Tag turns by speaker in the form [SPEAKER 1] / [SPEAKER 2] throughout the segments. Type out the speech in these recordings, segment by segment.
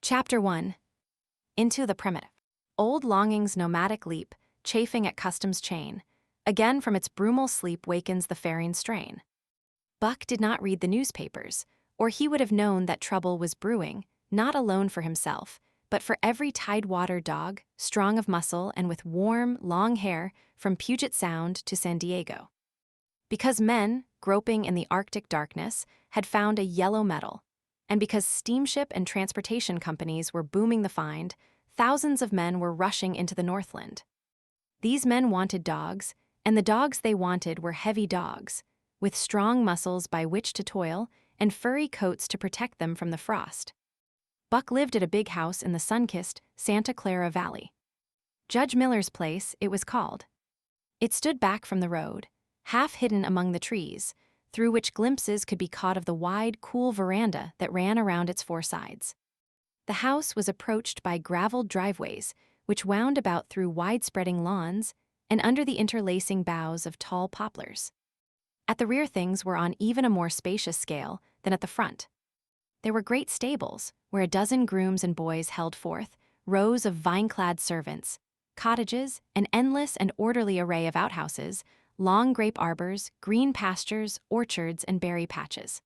[SPEAKER 1] Chapter 1. Into the Primitive. Old Longing's nomadic leap, chafing at custom's chain, again from its brumal sleep wakens the faring strain. Buck did not read the newspapers, or he would have known that trouble was brewing, not alone for himself, but for every tidewater dog, strong of muscle and with warm, long hair from Puget Sound to San Diego. Because men, groping in the Arctic darkness, had found a yellow metal, and because steamship and transportation companies were booming the find, thousands of men were rushing into the Northland. These men wanted dogs, and the dogs they wanted were heavy dogs, with strong muscles by which to toil and furry coats to protect them from the frost. Buck lived at a big house in the sun-kissed Santa Clara Valley. Judge Miller's place, it was called. It stood back from the road, half hidden among the trees, through which glimpses could be caught of the wide, cool veranda that ran around its four sides. The house was approached by graveled driveways, which wound about through wide-spreading lawns and under the interlacing boughs of tall poplars. At the rear things were on even a more spacious scale than at the front. There were great stables, where a dozen grooms and boys held forth, rows of vine-clad servants, cottages, an endless and orderly array of outhouses, long grape arbors, green pastures, orchards, and berry patches.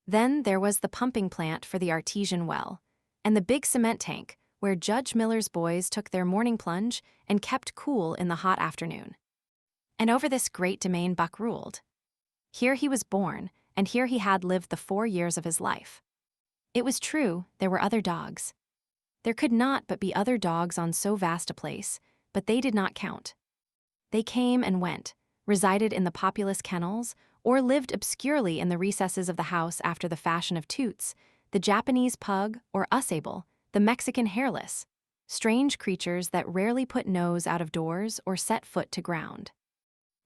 [SPEAKER 1] Then there was the pumping plant for the artesian well, and the big cement tank where Judge Miller's boys took their morning plunge and kept cool in the hot afternoon. And over this great domain Buck ruled. Here he was born, and here he had lived the 4 years of his life. It was true, there were other dogs. There could not but be other dogs on so vast a place, but they did not count. They came and went, resided in the populous kennels, or lived obscurely in the recesses of the house after the fashion of Toots, the Japanese pug, or Usable, the Mexican hairless, strange creatures that rarely put nose out of doors or set foot to ground.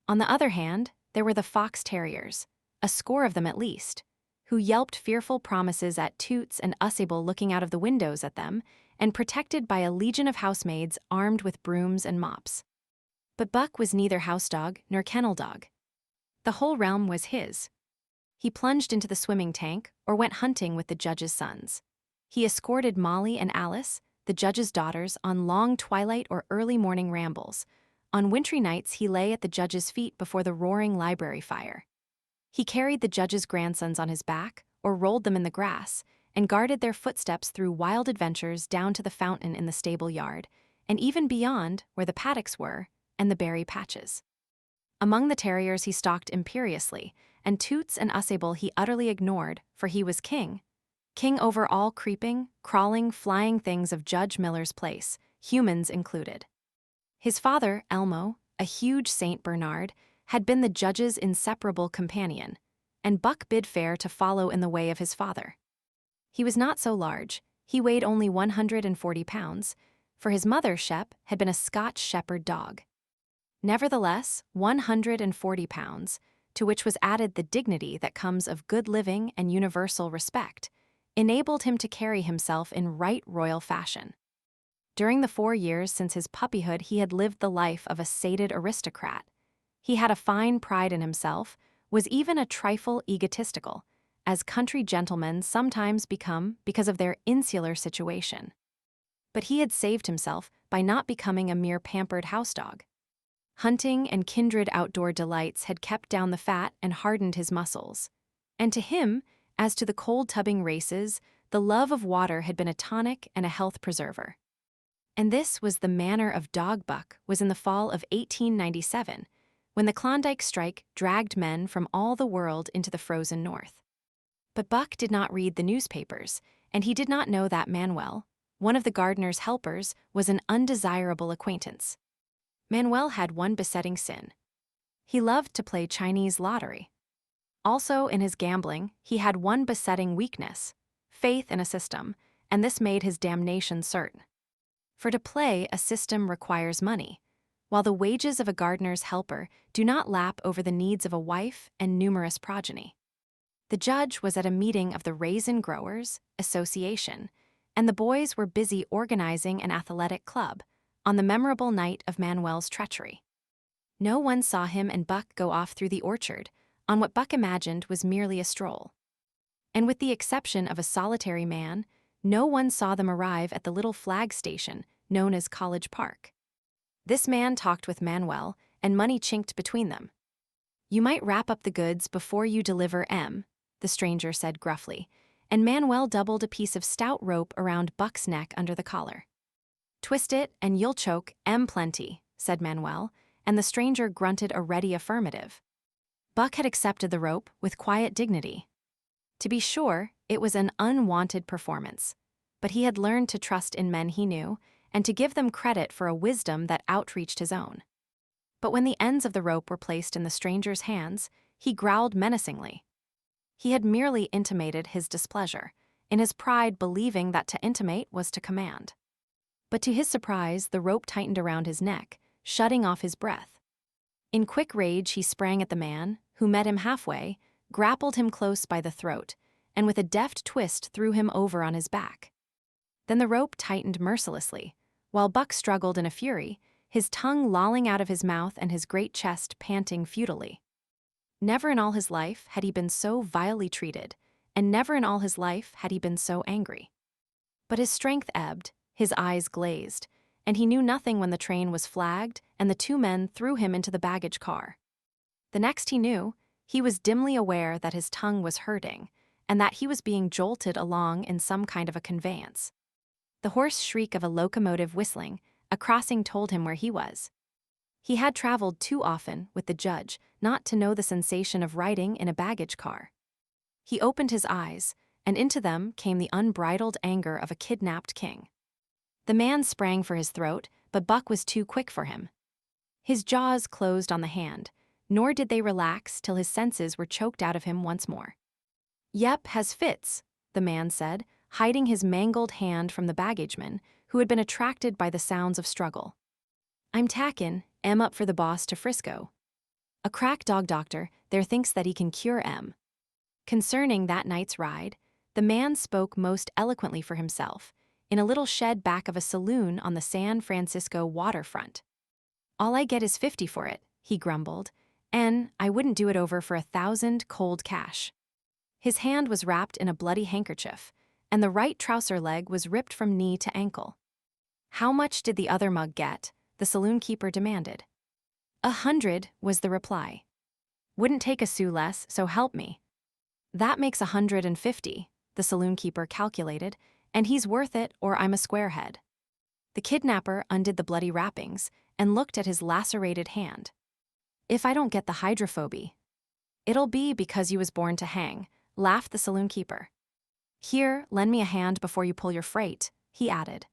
[SPEAKER 1] On the other hand, there were the fox terriers, a score of them at least, who yelped fearful promises at Toots and Usable looking out of the windows at them, and protected by a legion of housemaids armed with brooms and mops. But Buck was neither house dog nor kennel dog. The whole realm was his. He plunged into the swimming tank or went hunting with the judge's sons. He escorted Molly and Alice, the judge's daughters, on long twilight or early morning rambles. On wintry nights he lay at the judge's feet before the roaring library fire. He carried the judge's grandsons on his back or rolled them in the grass and guarded their footsteps through wild adventures down to the fountain in the stable yard, and even beyond where the paddocks were and the berry patches. Among the terriers he stalked imperiously, and Toots and Usable he utterly ignored, for he was king. King over all creeping, crawling, flying things of Judge Miller's place, humans included. His father, Elmo, a huge Saint Bernard, had been the judge's inseparable companion, and Buck bid fair to follow in the way of his father. He was not so large, he weighed only 140 pounds, for his mother, Shep, had been a Scotch Shepherd dog. Nevertheless, 140 pounds, to which was added the dignity that comes of good living and universal respect, enabled him to carry himself in right royal fashion. During the 4 years since his puppyhood he had lived the life of a sated aristocrat. He had a fine pride in himself, was even a trifle egotistical, as country gentlemen sometimes become because of their insular situation. But he had saved himself by not becoming a mere pampered house dog. Hunting and kindred outdoor delights had kept down the fat and hardened his muscles. And to him, as to the cold-tubbing races, the love of water had been a tonic and a health preserver. And this was the manner of dog Buck was in the fall of 1897, when the Klondike strike dragged men from all the world into the frozen north. But Buck did not read the newspapers, and he did not know that Manuel, one of the gardener's helpers, was an undesirable acquaintance. Manuel had one besetting sin. He loved to play Chinese lottery. Also, in his gambling, he had one besetting weakness, faith in a system, and this made his damnation certain. For to play a system requires money, while the wages of a gardener's helper do not lap over the needs of a wife and numerous progeny. The judge was at a meeting of the Raisin Growers Association, and the boys were busy organizing an athletic club on the memorable night of Manuel's treachery. No one saw him and Buck go off through the orchard on what Buck imagined was merely a stroll. And with the exception of a solitary man, no one saw them arrive at the little flag station known as College Park. This man talked with Manuel, and money chinked between them. "You might wrap up the goods before you deliver M," the stranger said gruffly, and Manuel doubled a piece of stout rope around Buck's neck under the collar. "Twist it and you'll choke M plenty," said Manuel, and the stranger grunted a ready affirmative. Buck had accepted the rope with quiet dignity. To be sure, it was an unwanted performance, but he had learned to trust in men he knew and to give them credit for a wisdom that outreached his own. But when the ends of the rope were placed in the stranger's hands, he growled menacingly. He had merely intimated his displeasure, in his pride believing that to intimate was to command. But to his surprise, the rope tightened around his neck, shutting off his breath. In quick rage, he sprang at the man, who met him halfway, grappled him close by the throat, and with a deft twist threw him over on his back. Then the rope tightened mercilessly, while Buck struggled in a fury, his tongue lolling out of his mouth and his great chest panting futilely. Never in all his life had he been so vilely treated, and never in all his life had he been so angry. But his strength ebbed, his eyes glazed, and he knew nothing when the train was flagged and the two men threw him into the baggage car. The next he knew, he was dimly aware that his tongue was hurting and that he was being jolted along in some kind of a conveyance. The hoarse shriek of a locomotive whistling, a crossing told him where he was. He had traveled too often with the judge not to know the sensation of riding in a baggage car. He opened his eyes, and into them came the unbridled anger of a kidnapped king. The man sprang for his throat, but Buck was too quick for him. His jaws closed on the hand, nor did they relax till his senses were choked out of him once more. "Yep, has fits," the man said, hiding his mangled hand from the baggageman, who had been attracted by the sounds of struggle. "I'm tackin' M up for the boss to Frisco. A crack dog doctor there thinks that he can cure M." Concerning that night's ride, the man spoke most eloquently for himself, in a little shed back of a saloon on the San Francisco waterfront. "All I get is 50 for it," he grumbled, "and I wouldn't do it over for 1,000 cold cash." His hand was wrapped in a bloody handkerchief, and the right trouser leg was ripped from knee to ankle. "How much did the other mug get?" the saloon keeper demanded. 100 was the reply. "Wouldn't take a sou less, so help me." "That makes 150, the saloon keeper calculated, "and he's worth it or I'm a squarehead." The kidnapper undid the bloody wrappings and looked at his lacerated hand. "If I don't get the hydrophobia, it'll be because you was born to hang," laughed the saloon keeper. "Here, lend me a hand before you pull your freight," he added.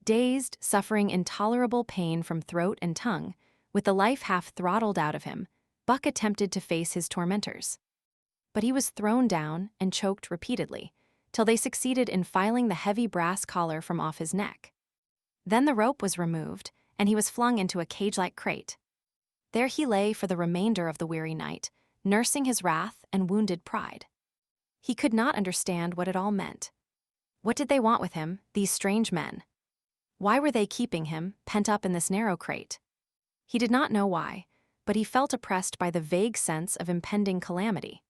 [SPEAKER 1] Dazed, suffering intolerable pain from throat and tongue, with the life half throttled out of him, Buck attempted to face his tormentors. But he was thrown down and choked repeatedly, till they succeeded in filing the heavy brass collar from off his neck. Then the rope was removed, and he was flung into a cage-like crate. There he lay for the remainder of the weary night, nursing his wrath and wounded pride. He could not understand what it all meant. What did they want with him, these strange men? Why were they keeping him, pent up in this narrow crate? He did not know why, but he felt oppressed by the vague sense of impending calamity.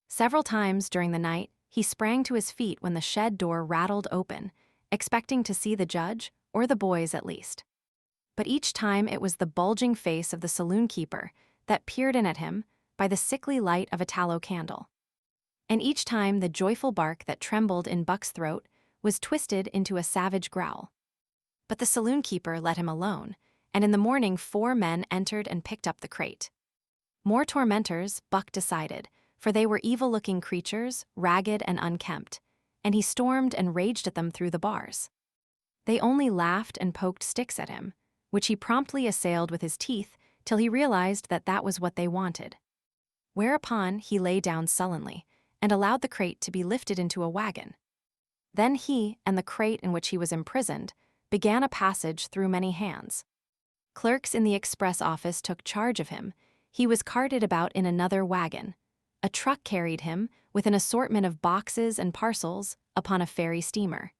[SPEAKER 1] Several times during the night, he sprang to his feet when the shed door rattled open, expecting to see the judge, or the boys at least. But each time it was the bulging face of the saloon keeper that peered in at him by the sickly light of a tallow candle. And each time the joyful bark that trembled in Buck's throat was twisted into a savage growl. But the saloon keeper let him alone, and in the morning 4 men entered and picked up the crate. More tormentors, Buck decided, for they were evil-looking creatures, ragged and unkempt, and he stormed and raged at them through the bars. They only laughed and poked sticks at him, which he promptly assailed with his teeth till he realized that that was what they wanted. Whereupon he lay down sullenly and allowed the crate to be lifted into a wagon. Then he and the crate in which he was imprisoned began a passage through many hands. Clerks in the express office took charge of him. He was carted about in another wagon. A truck carried him, with an assortment of boxes and parcels, upon a ferry steamer.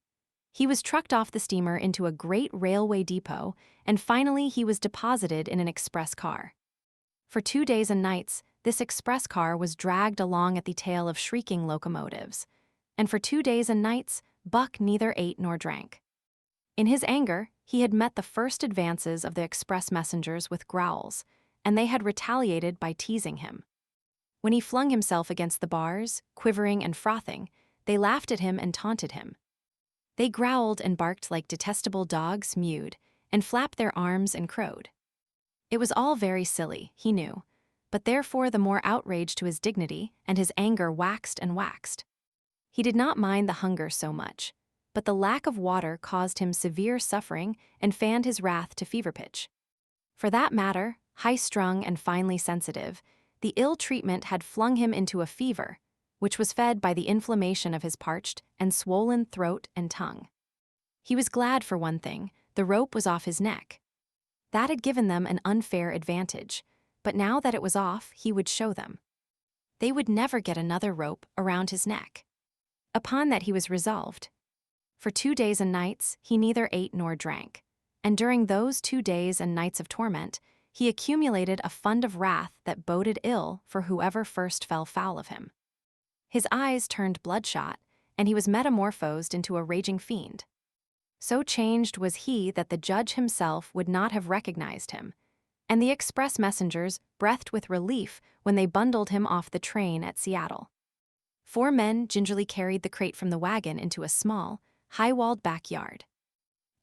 [SPEAKER 1] He was trucked off the steamer into a great railway depot, and finally he was deposited in an express car. For 2 days and nights, this express car was dragged along at the tail of shrieking locomotives. And for 2 days and nights, Buck neither ate nor drank. In his anger, he had met the first advances of the express messengers with growls, and they had retaliated by teasing him. When he flung himself against the bars, quivering and frothing, they laughed at him and taunted him. They growled and barked like detestable dogs, mewed, and flapped their arms and crowed. It was all very silly, he knew, but therefore the more outrage to his dignity, and his anger waxed and waxed. He did not mind the hunger so much, but the lack of water caused him severe suffering and fanned his wrath to fever pitch. For that matter, high-strung and finely sensitive, the ill treatment had flung him into a fever, which was fed by the inflammation of his parched and swollen throat and tongue. He was glad for one thing: the rope was off his neck. That had given them an unfair advantage, but now that it was off, he would show them. They would never get another rope around his neck. Upon that he was resolved. For 2 days and nights he neither ate nor drank, and during those 2 days and nights of torment, he accumulated a fund of wrath that boded ill for whoever first fell foul of him. His eyes turned bloodshot, and he was metamorphosed into a raging fiend. So changed was he that the judge himself would not have recognized him, and the express messengers breathed with relief when they bundled him off the train at Seattle. 4 men gingerly carried the crate from the wagon into a small, high-walled backyard.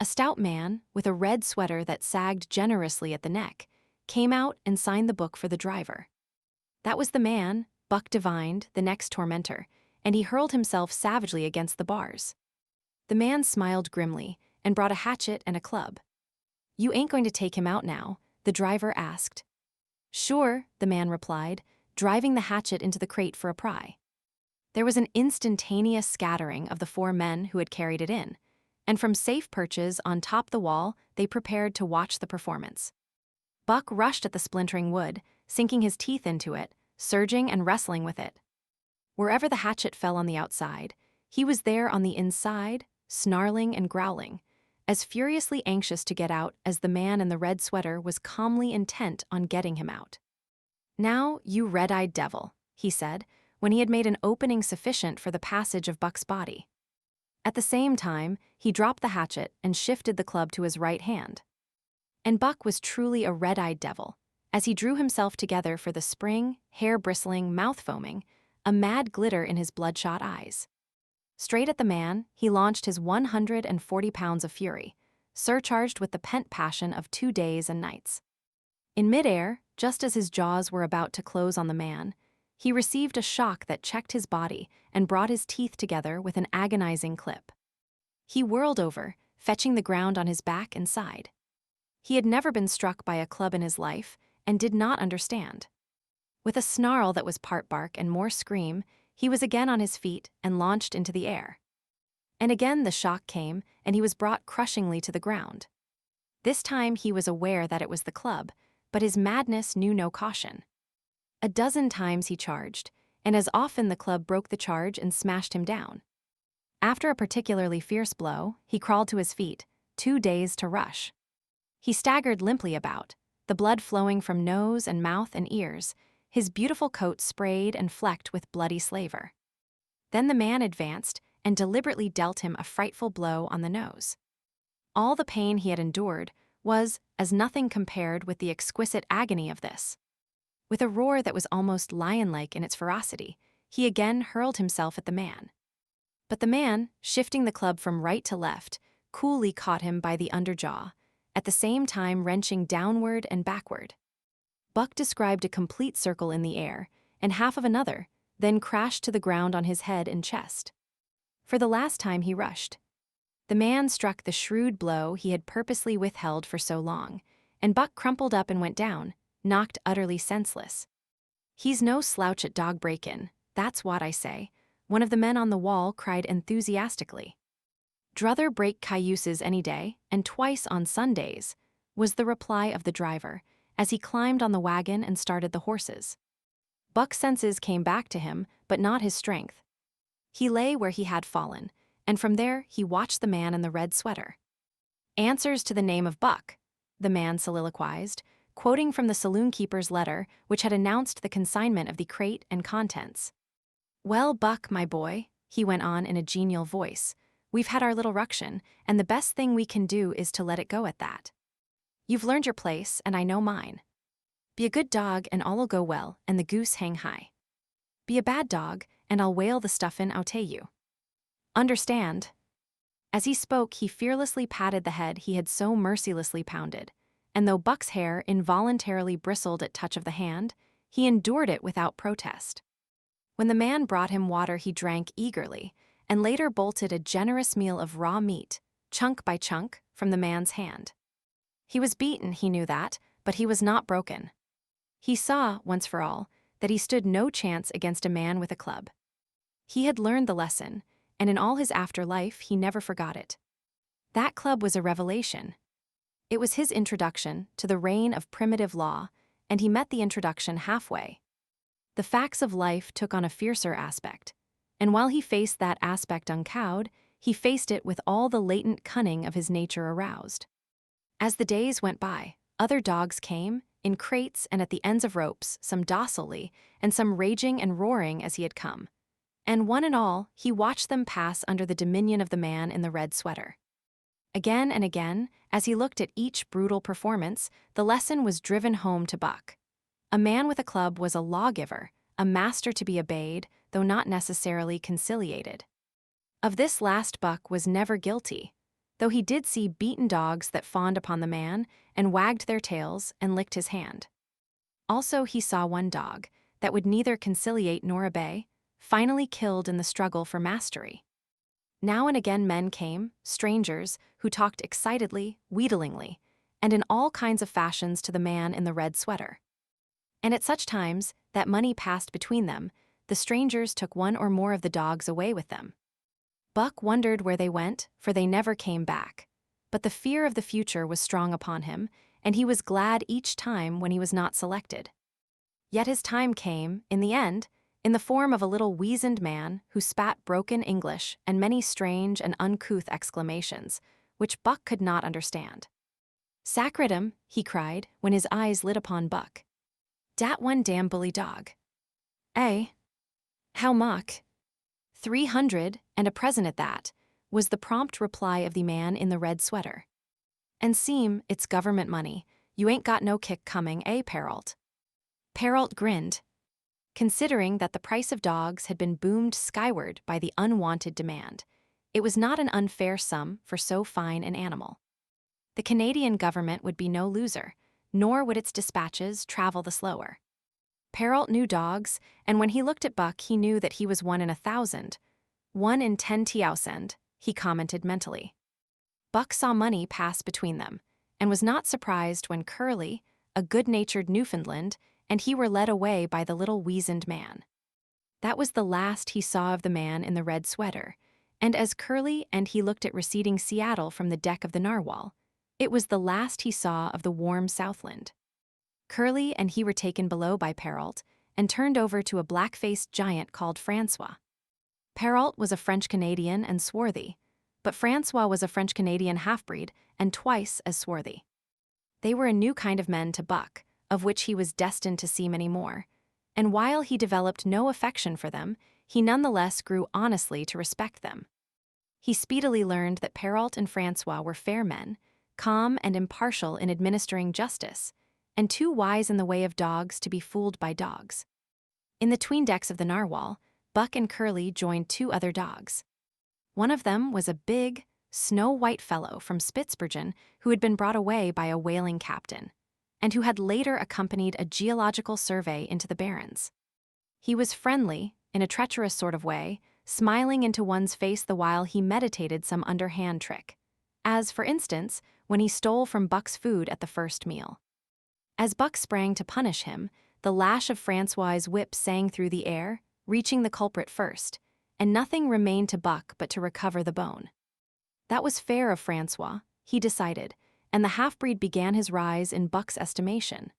[SPEAKER 1] A stout man, with a red sweater that sagged generously at the neck, came out and signed the book for the driver. That was the man, Buck divined, the next tormentor, and he hurled himself savagely against the bars. The man smiled grimly and brought a hatchet and a club. "You ain't going to take him out now?" the driver asked. "Sure," the man replied, driving the hatchet into the crate for a pry. There was an instantaneous scattering of the 4 men who had carried it in, and from safe perches on top the wall they prepared to watch the performance. Buck rushed at the splintering wood, sinking his teeth into it, surging and wrestling with it. Wherever the hatchet fell on the outside, he was there on the inside, snarling and growling, as furiously anxious to get out as the man in the red sweater was calmly intent on getting him out. "Now, you red-eyed devil," he said, when he had made an opening sufficient for the passage of Buck's body. At the same time, he dropped the hatchet and shifted the club to his right hand. And Buck was truly a red-eyed devil, as he drew himself together for the spring, hair-bristling, mouth-foaming, a mad glitter in his bloodshot eyes. Straight at the man, he launched his 140 pounds of fury, surcharged with the pent passion of 2 days and nights. In midair, just as his jaws were about to close on the man, he received a shock that checked his body and brought his teeth together with an agonizing clip. He whirled over, fetching the ground on his back and side. He had never been struck by a club in his life and did not understand. With a snarl that was part bark and more scream, he was again on his feet and launched into the air. And again the shock came, and he was brought crushingly to the ground. This time he was aware that it was the club, but his madness knew no caution. A dozen times he charged, and as often the club broke the charge and smashed him down. After a particularly fierce blow, he crawled to his feet, too dazed to rush. He staggered limply about, the blood flowing from nose and mouth and ears, his beautiful coat sprayed and flecked with bloody slaver. Then the man advanced and deliberately dealt him a frightful blow on the nose. All the pain he had endured was as nothing compared with the exquisite agony of this. With a roar that was almost lion-like in its ferocity, he again hurled himself at the man. But the man, shifting the club from right to left, coolly caught him by the underjaw, at the same time wrenching downward and backward. Buck described a complete circle in the air, and half of another, then crashed to the ground on his head and chest. For the last time he rushed. The man struck the shrewd blow he had purposely withheld for so long, and Buck crumpled up and went down, knocked utterly senseless. "He's no slouch at dog break-in, that's what I say," one of the men on the wall cried enthusiastically. "Druther break cayuses any day, and twice on Sundays," was the reply of the driver, as he climbed on the wagon and started the horses. Buck's senses came back to him, but not his strength. He lay where he had fallen, and from there he watched the man in the red sweater. "Answers to the name of Buck," the man soliloquized, quoting from the saloon-keeper's letter which had announced the consignment of the crate and contents. "Well, Buck, my boy," he went on in a genial voice, We've had our little ruction, and the best thing we can do is to let it go at that. You've learned your place, and I know mine. Be a good dog, and all'll go well, and the goose hang high. Be a bad dog, and I'll whale the stuffin' outta you. Understand?" As he spoke, he fearlessly patted the head he had so mercilessly pounded, and though Buck's hair involuntarily bristled at touch of the hand, he endured it without protest. When the man brought him water, he drank eagerly, and later bolted a generous meal of raw meat, chunk by chunk, from the man's hand. He was beaten, he knew that, but he was not broken. He saw, once for all, that he stood no chance against a man with a club. He had learned the lesson, and in all his afterlife he never forgot it. That club was a revelation. It was his introduction to the reign of primitive law, and he met the introduction halfway. The facts of life took on a fiercer aspect, and while he faced that aspect uncowed, he faced it with all the latent cunning of his nature aroused. As the days went by, other dogs came, in crates and at the ends of ropes, some docilely, and some raging and roaring as he had come. And one and all, he watched them pass under the dominion of the man in the red sweater. Again and again, as he looked at each brutal performance, the lesson was driven home to Buck. A man with a club was a lawgiver, a master to be obeyed, though not necessarily conciliated. Of this last Buck was never guilty, though he did see beaten dogs that fawned upon the man and wagged their tails and licked his hand. Also he saw one dog, that would neither conciliate nor obey, finally killed in the struggle for mastery. Now and again men came, strangers, who talked excitedly, wheedlingly, and in all kinds of fashions to the man in the red sweater. And at such times, that money passed between them, the strangers took one or more of the dogs away with them. Buck wondered where they went, for they never came back. But the fear of the future was strong upon him, and he was glad each time when he was not selected. Yet his time came, in the end, in the form of a little weazened man who spat broken English and many strange and uncouth exclamations, which Buck could not understand. "Sacredum," he cried, when his eyes lit upon Buck. "Dat one damn bully dog." "Eh? How much?" 300, and a present at that, was the prompt reply of the man in the red sweater. "And seem, it's government money. You ain't got no kick coming, eh, Perrault?" Perrault grinned, considering that the price of dogs had been boomed skyward by the unwanted demand. It was not an unfair sum for so fine an animal. The Canadian government would be no loser, nor would its dispatches travel the slower. Perrault knew dogs, and when he looked at Buck he knew that he was 1 in 1,000. 1 in 10,000, he commented mentally. Buck saw money pass between them, and was not surprised when Curly, a good-natured Newfoundland, and he were led away by the little weazened man. That was the last he saw of the man in the red sweater, and as Curly and he looked at receding Seattle from the deck of the narwhal, it was the last he saw of the warm Southland. Curly and he were taken below by Perrault and turned over to a black-faced giant called Francois. Perrault was a French-Canadian and swarthy, but Francois was a French-Canadian half-breed and twice as swarthy. They were a new kind of men to Buck, of which he was destined to see many more, and while he developed no affection for them, he nonetheless grew honestly to respect them. He speedily learned that Perrault and Francois were fair men, calm and impartial in administering justice, and too wise in the way of dogs to be fooled by dogs. In the tween decks of the narwhal, Buck and Curly joined 2 other dogs. One of them was a big, snow-white fellow from Spitzbergen who had been brought away by a whaling captain, and who had later accompanied a geological survey into the Barrens. He was friendly, in a treacherous sort of way, smiling into one's face the while he meditated some underhand trick, as, for instance, when he stole from Buck's food at the first meal. As Buck sprang to punish him, the lash of Francois's whip sang through the air, reaching the culprit first, and nothing remained to Buck but to recover the bone. That was fair of Francois, he decided, and the half-breed began his rise in Buck's estimation.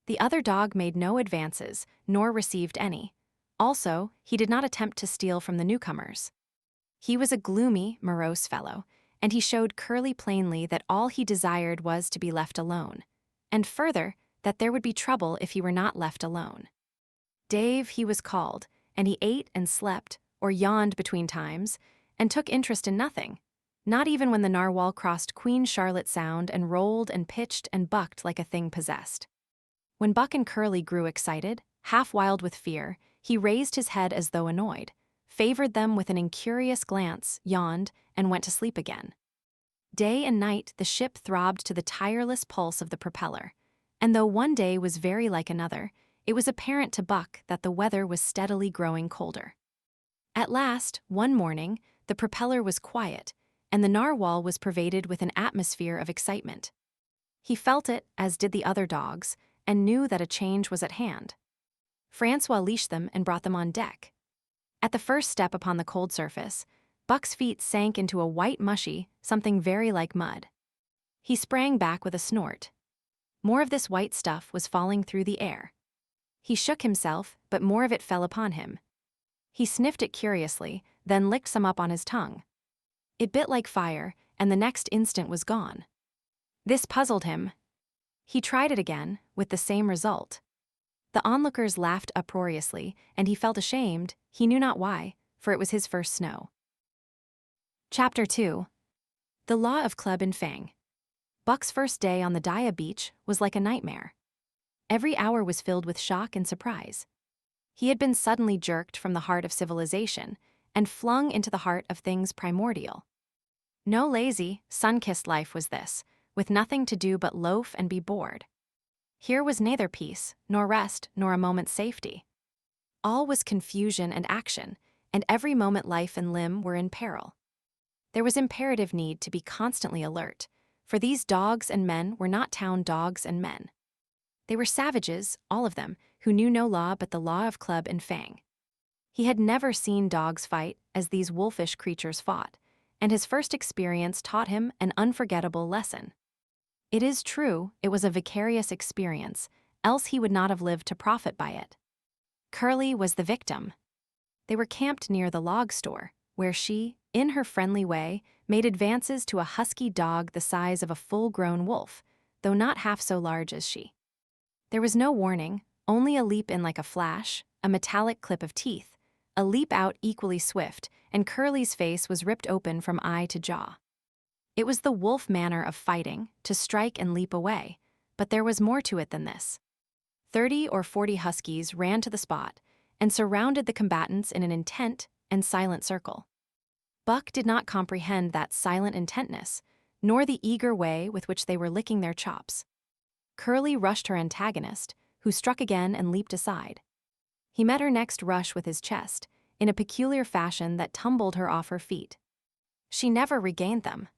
[SPEAKER 1] The other dog made no advances, nor received any. Also, he did not attempt to steal from the newcomers. He was a gloomy, morose fellow, and he showed Curly plainly that all he desired was to be left alone, and further, that there would be trouble if he were not left alone. Dave, he was called, and he ate and slept, or yawned between times, and took interest in nothing. Not even when the narwhal crossed Queen Charlotte Sound and rolled and pitched and bucked like a thing possessed. When Buck and Curly grew excited, half wild with fear, he raised his head as though annoyed, favored them with an incurious glance, yawned, and went to sleep again. Day and night the ship throbbed to the tireless pulse of the propeller, and though one day was very like another, it was apparent to Buck that the weather was steadily growing colder. At last, one morning, the propeller was quiet, and the narwhal was pervaded with an atmosphere of excitement. He felt it, as did the other dogs, and knew that a change was at hand. Francois leashed them and brought them on deck. At the first step upon the cold surface, Buck's feet sank into a white mushy, something very like mud. He sprang back with a snort. More of this white stuff was falling through the air. He shook himself, but more of it fell upon him. He sniffed it curiously, then licked some up on his tongue. It bit like fire, and the next instant was gone. This puzzled him. He tried it again, with the same result. The onlookers laughed uproariously, and he felt ashamed, he knew not why, for it was his first snow. Chapter 2. The Law of Club and Fang. Buck's first day on the Daya beach was like a nightmare. Every hour was filled with shock and surprise. He had been suddenly jerked from the heart of civilization and flung into the heart of things primordial. No lazy, sun-kissed life was this, with nothing to do but loaf and be bored. Here was neither peace, nor rest, nor a moment's safety. All was confusion and action, and every moment life and limb were in peril. There was imperative need to be constantly alert, for these dogs and men were not town dogs and men. They were savages, all of them, who knew no law but the law of club and fang. He had never seen dogs fight as these wolfish creatures fought, and his first experience taught him an unforgettable lesson. It is true, it was a vicarious experience, else he would not have lived to profit by it. Curly was the victim. They were camped near the log store, where she, in her friendly way, made advances to a husky dog the size of a full-grown wolf, though not half so large as she. There was no warning, only a leap in like a flash, a metallic clip of teeth, a leap out equally swift, and Curly's face was ripped open from eye to jaw. It was the wolf manner of fighting, to strike and leap away, but there was more to it than this. 30 or 40 huskies ran to the spot and surrounded the combatants in an intent and silent circle. Buck did not comprehend that silent intentness, nor the eager way with which they were licking their chops. Curly rushed her antagonist, who struck again and leaped aside. He met her next rush with his chest, in a peculiar fashion that tumbled her off her feet. She never regained them.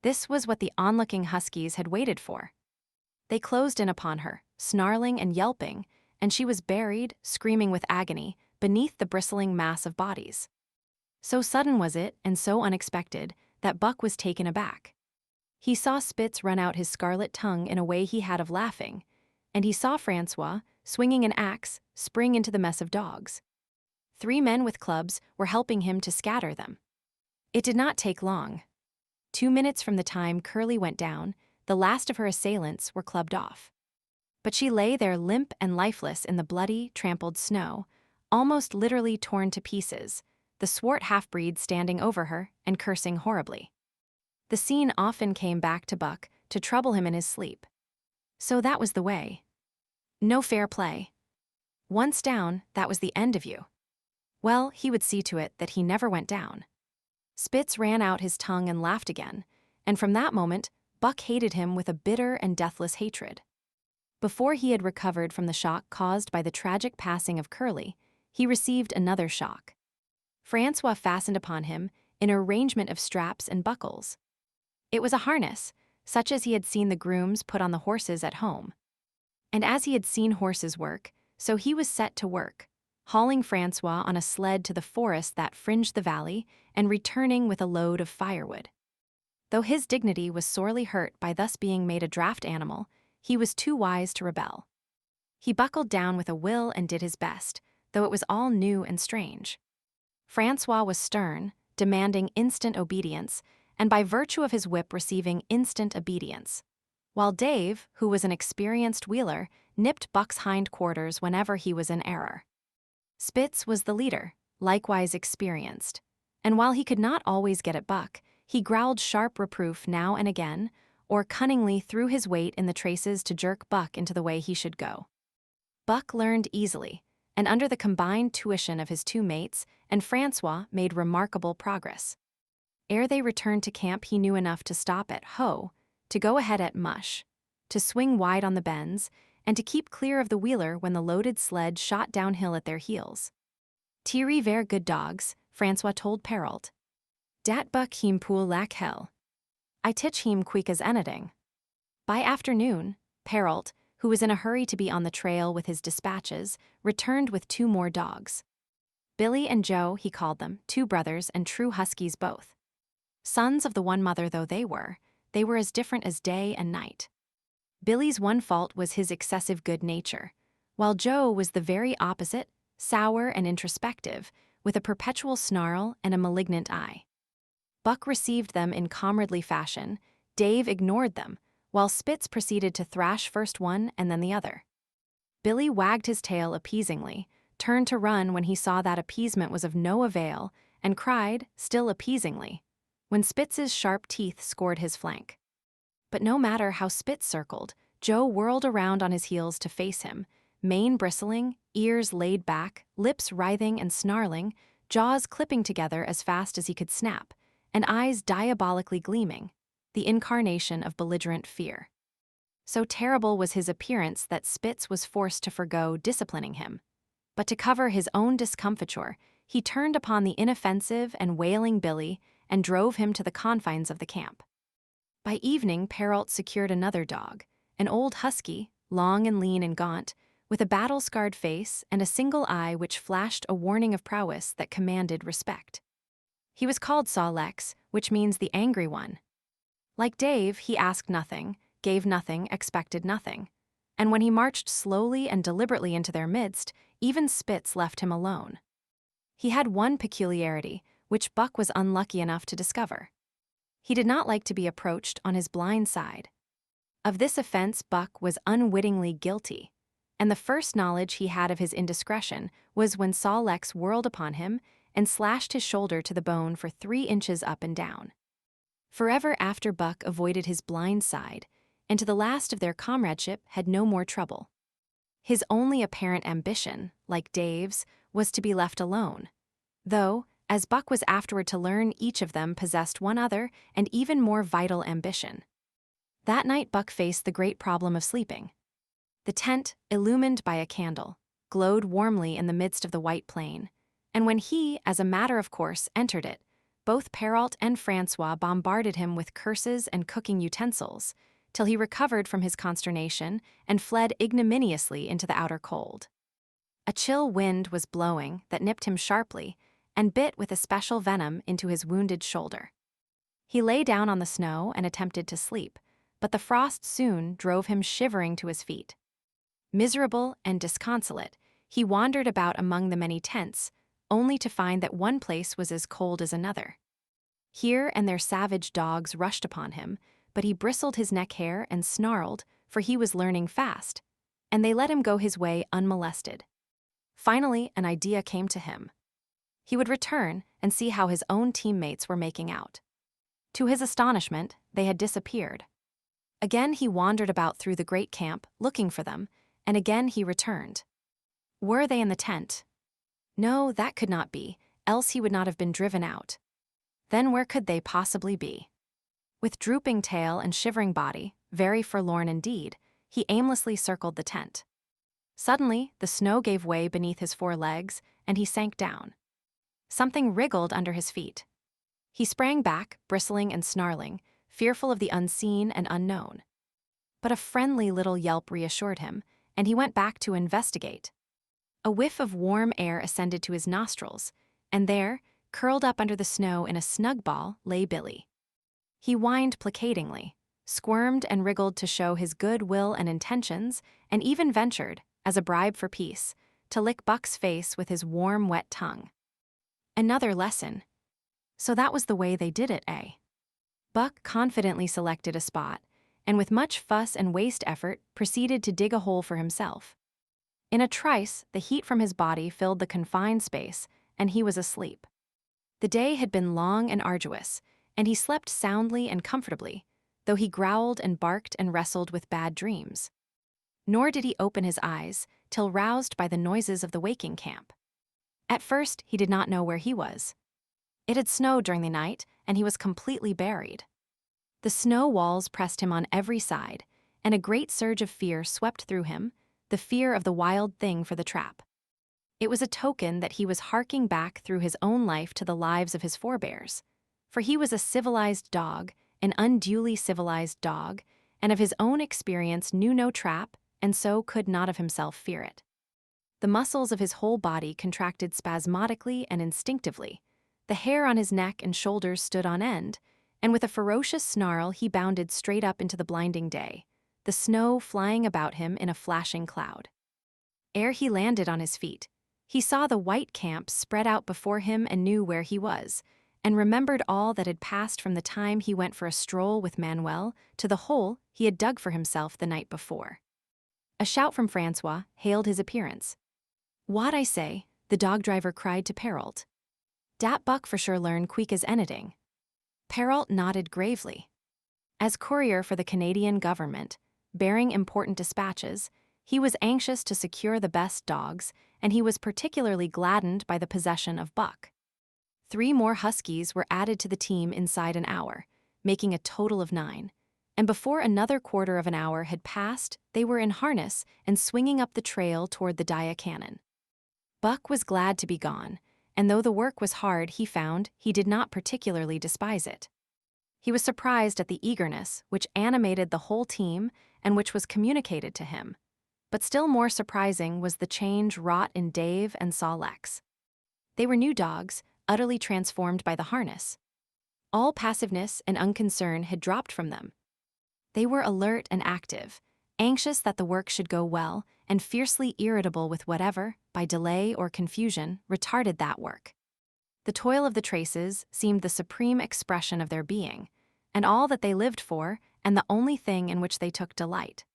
[SPEAKER 1] This was what the onlooking huskies had waited for. They closed in upon her, snarling and yelping, and she was buried, screaming with agony, beneath the bristling mass of bodies. So sudden was it, and so unexpected, that Buck was taken aback. He saw Spitz run out his scarlet tongue in a way he had of laughing, and he saw Francois, swinging an axe, spring into the mess of dogs. 3 men with clubs were helping him to scatter them. It did not take long. 2 minutes from the time Curly went down, the last of her assailants were clubbed off. But she lay there limp and lifeless in the bloody, trampled snow, almost literally torn to pieces, the swart half-breed standing over her and cursing horribly. The scene often came back to Buck to trouble him in his sleep. So that was the way. No fair play. Once down, that was the end of you. Well, he would see to it that he never went down. Spitz ran out his tongue and laughed again, and from that moment, Buck hated him with a bitter and deathless hatred. Before he had recovered from the shock caused by the tragic passing of Curly, he received another shock. Francois fastened upon him an arrangement of straps and buckles. It was a harness, such as he had seen the grooms put on the horses at home. And as he had seen horses work, so he was set to work, hauling Francois on a sled to the forest that fringed the valley and returning with a load of firewood. Though his dignity was sorely hurt by thus being made a draft animal, he was too wise to rebel. He buckled down with a will and did his best, though it was all new and strange. Francois was stern, demanding instant obedience, and by virtue of his whip receiving instant obedience, while Dave, who was an experienced wheeler, nipped Buck's hind quarters whenever he was in error. Spitz was the leader, likewise experienced, And while he could not always get at Buck, he growled sharp reproof now and again, or cunningly threw his weight in the traces to jerk Buck into the way he should go. Buck learned easily, and under the combined tuition of his two mates, and Francois made remarkable progress. Ere they returned to camp, he knew enough to stop at Ho, to go ahead at Mush, to swing wide on the bends, and to keep clear of the wheeler when the loaded sled shot downhill at their heels. "Tiri ver good dogs," Francois told Perrault. "Dat Buck him pool lack hell. I titch him quick as anything." By afternoon, Perrault, who was in a hurry to be on the trail with his dispatches, returned with two more dogs. Billy and Joe, he called them, two brothers and true huskies both. Sons of the one mother though they were as different as day and night. Billy's one fault was his excessive good nature, while Joe was the very opposite, sour and introspective, with a perpetual snarl and a malignant eye. Buck received them in comradely fashion, Dave ignored them, while Spitz proceeded to thrash first one and then the other. Billy wagged his tail appeasingly, turned to run when he saw that appeasement was of no avail, and cried, still appeasingly, when Spitz's sharp teeth scored his flank. But no matter how Spitz circled, Joe whirled around on his heels to face him, mane bristling, ears laid back, lips writhing and snarling, jaws clipping together as fast as he could snap, and eyes diabolically gleaming, the incarnation of belligerent fear. So terrible was his appearance that Spitz was forced to forgo disciplining him. But to cover his own discomfiture, he turned upon the inoffensive and wailing Billy and drove him to the confines of the camp. By evening, Perrault secured another dog, an old husky, long and lean and gaunt, with a battle-scarred face and a single eye which flashed a warning of prowess that commanded respect. He was called Saw Lex, which means the angry one. Like Dave, he asked nothing, gave nothing, expected nothing. And when he marched slowly and deliberately into their midst, even Spitz left him alone. He had one peculiarity, which Buck was unlucky enough to discover. He did not like to be approached on his blind side. Of this offense Buck was unwittingly guilty, and the first knowledge he had of his indiscretion was when Saw Lex whirled upon him and slashed his shoulder to the bone for 3 inches up and down. Forever after Buck avoided his blind side, and to the last of their comradeship had no more trouble. His only apparent ambition, like Dave's, was to be left alone, though, as Buck was afterward to learn, each of them possessed one other and even more vital ambition. That night Buck faced the great problem of sleeping. The tent, illumined by a candle, glowed warmly in the midst of the white plain, and when he, as a matter of course, entered it, both Perrault and Francois bombarded him with curses and cooking utensils, till he recovered from his consternation and fled ignominiously into the outer cold. A chill wind was blowing that nipped him sharply and bit with especial venom into his wounded shoulder. He lay down on the snow and attempted to sleep, but the frost soon drove him shivering to his feet. Miserable and disconsolate, he wandered about among the many tents, only to find that one place was as cold as another. Here and there savage dogs rushed upon him, but he bristled his neck hair and snarled, for he was learning fast, and they let him go his way unmolested. Finally, an idea came to him. He would return and see how his own teammates were making out. To his astonishment, they had disappeared. Again he wandered about through the great camp, looking for them, and again he returned. Were they in the tent? No, that could not be, else he would not have been driven out. Then where could they possibly be? With drooping tail and shivering body, very forlorn indeed, he aimlessly circled the tent. Suddenly, the snow gave way beneath his 4 legs, and he sank down. Something wriggled under his feet. He sprang back, bristling and snarling, fearful of the unseen and unknown. But a friendly little yelp reassured him, and he went back to investigate. A whiff of warm air ascended to his nostrils, and there, curled up under the snow in a snug ball, lay Billy. He whined placatingly, squirmed and wriggled to show his good will and intentions, and even ventured, as a bribe for peace, to lick Buck's face with his warm, wet tongue. Another lesson. So that was the way they did it, eh? Buck confidently selected a spot, and with much fuss and waste effort, proceeded to dig a hole for himself. In a trice, the heat from his body filled the confined space, and he was asleep. The day had been long and arduous, and he slept soundly and comfortably, though he growled and barked and wrestled with bad dreams. Nor did he open his eyes till roused by the noises of the waking camp. At first, he did not know where he was. It had snowed during the night, and he was completely buried. The snow walls pressed him on every side, and a great surge of fear swept through him, the fear of the wild thing for the trap. It was a token that he was harking back through his own life to the lives of his forebears, for he was a civilized dog, an unduly civilized dog, and of his own experience knew no trap, and so could not of himself fear it. The muscles of his whole body contracted spasmodically and instinctively. The hair on his neck and shoulders stood on end, and with a ferocious snarl he bounded straight up into the blinding day, the snow flying about him in a flashing cloud. Ere he landed on his feet, he saw the white camp spread out before him and knew where he was, and remembered all that had passed from the time he went for a stroll with Manuel to the hole he had dug for himself the night before. A shout from Francois hailed his appearance. "What I say," the dog driver cried to Perrault. "Dat Buck for sure learn quick as anything." Perrault nodded gravely. As courier for the Canadian government, bearing important dispatches, he was anxious to secure the best dogs, and he was particularly gladdened by the possession of Buck. 3 more huskies were added to the team inside an hour, making a total of 9, and before another quarter of an hour had passed, they were in harness and swinging up the trail toward the Dia Cannon. Buck was glad to be gone, and though the work was hard, he found he did not particularly despise it. He was surprised at the eagerness which animated the whole team and which was communicated to him, but still more surprising was the change wrought in Dave and Saw Lex. They were new dogs, utterly transformed by the harness. All passiveness and unconcern had dropped from them. They were alert and active, anxious that the work should go well, and fiercely irritable with whatever, by delay or confusion, retarded that work. The toil of the traces seemed the supreme expression of their being, and all that they lived for, and the only thing in which they took delight.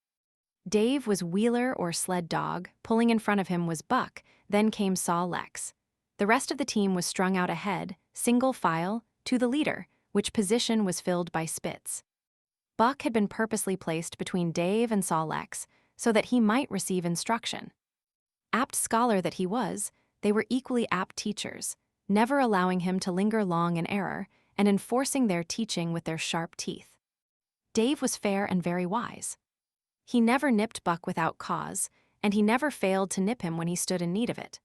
[SPEAKER 1] Dave was wheeler or sled dog, pulling in front of him was Buck, then came Saw Lex. The rest of the team was strung out ahead, single file, to the leader, which position was filled by Spitz. Buck had been purposely placed between Dave and Saw Lex so that he might receive instruction. Apt scholar that he was, they were equally apt teachers, never allowing him to linger long in error and enforcing their teaching with their sharp teeth. Dave was fair and very wise. He never nipped Buck without cause, and he never failed to nip him when he stood in need of it.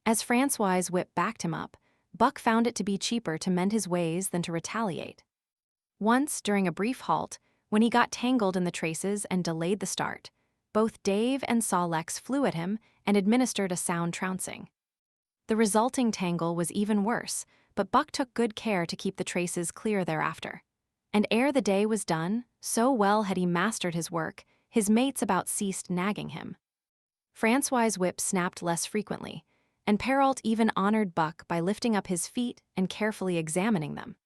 [SPEAKER 1] As Francois' whip backed him up, Buck found it to be cheaper to mend his ways than to retaliate. Once, during a brief halt, when he got tangled in the traces and delayed the start, both Dave and Saw Lex flew at him and administered a sound trouncing. The resulting tangle was even worse, but Buck took good care to keep the traces clear thereafter. And ere the day was done, so well had he mastered his work, his mates about ceased nagging him. Francois' whip snapped less frequently, and Perrault even honored Buck by lifting up his feet and carefully examining them.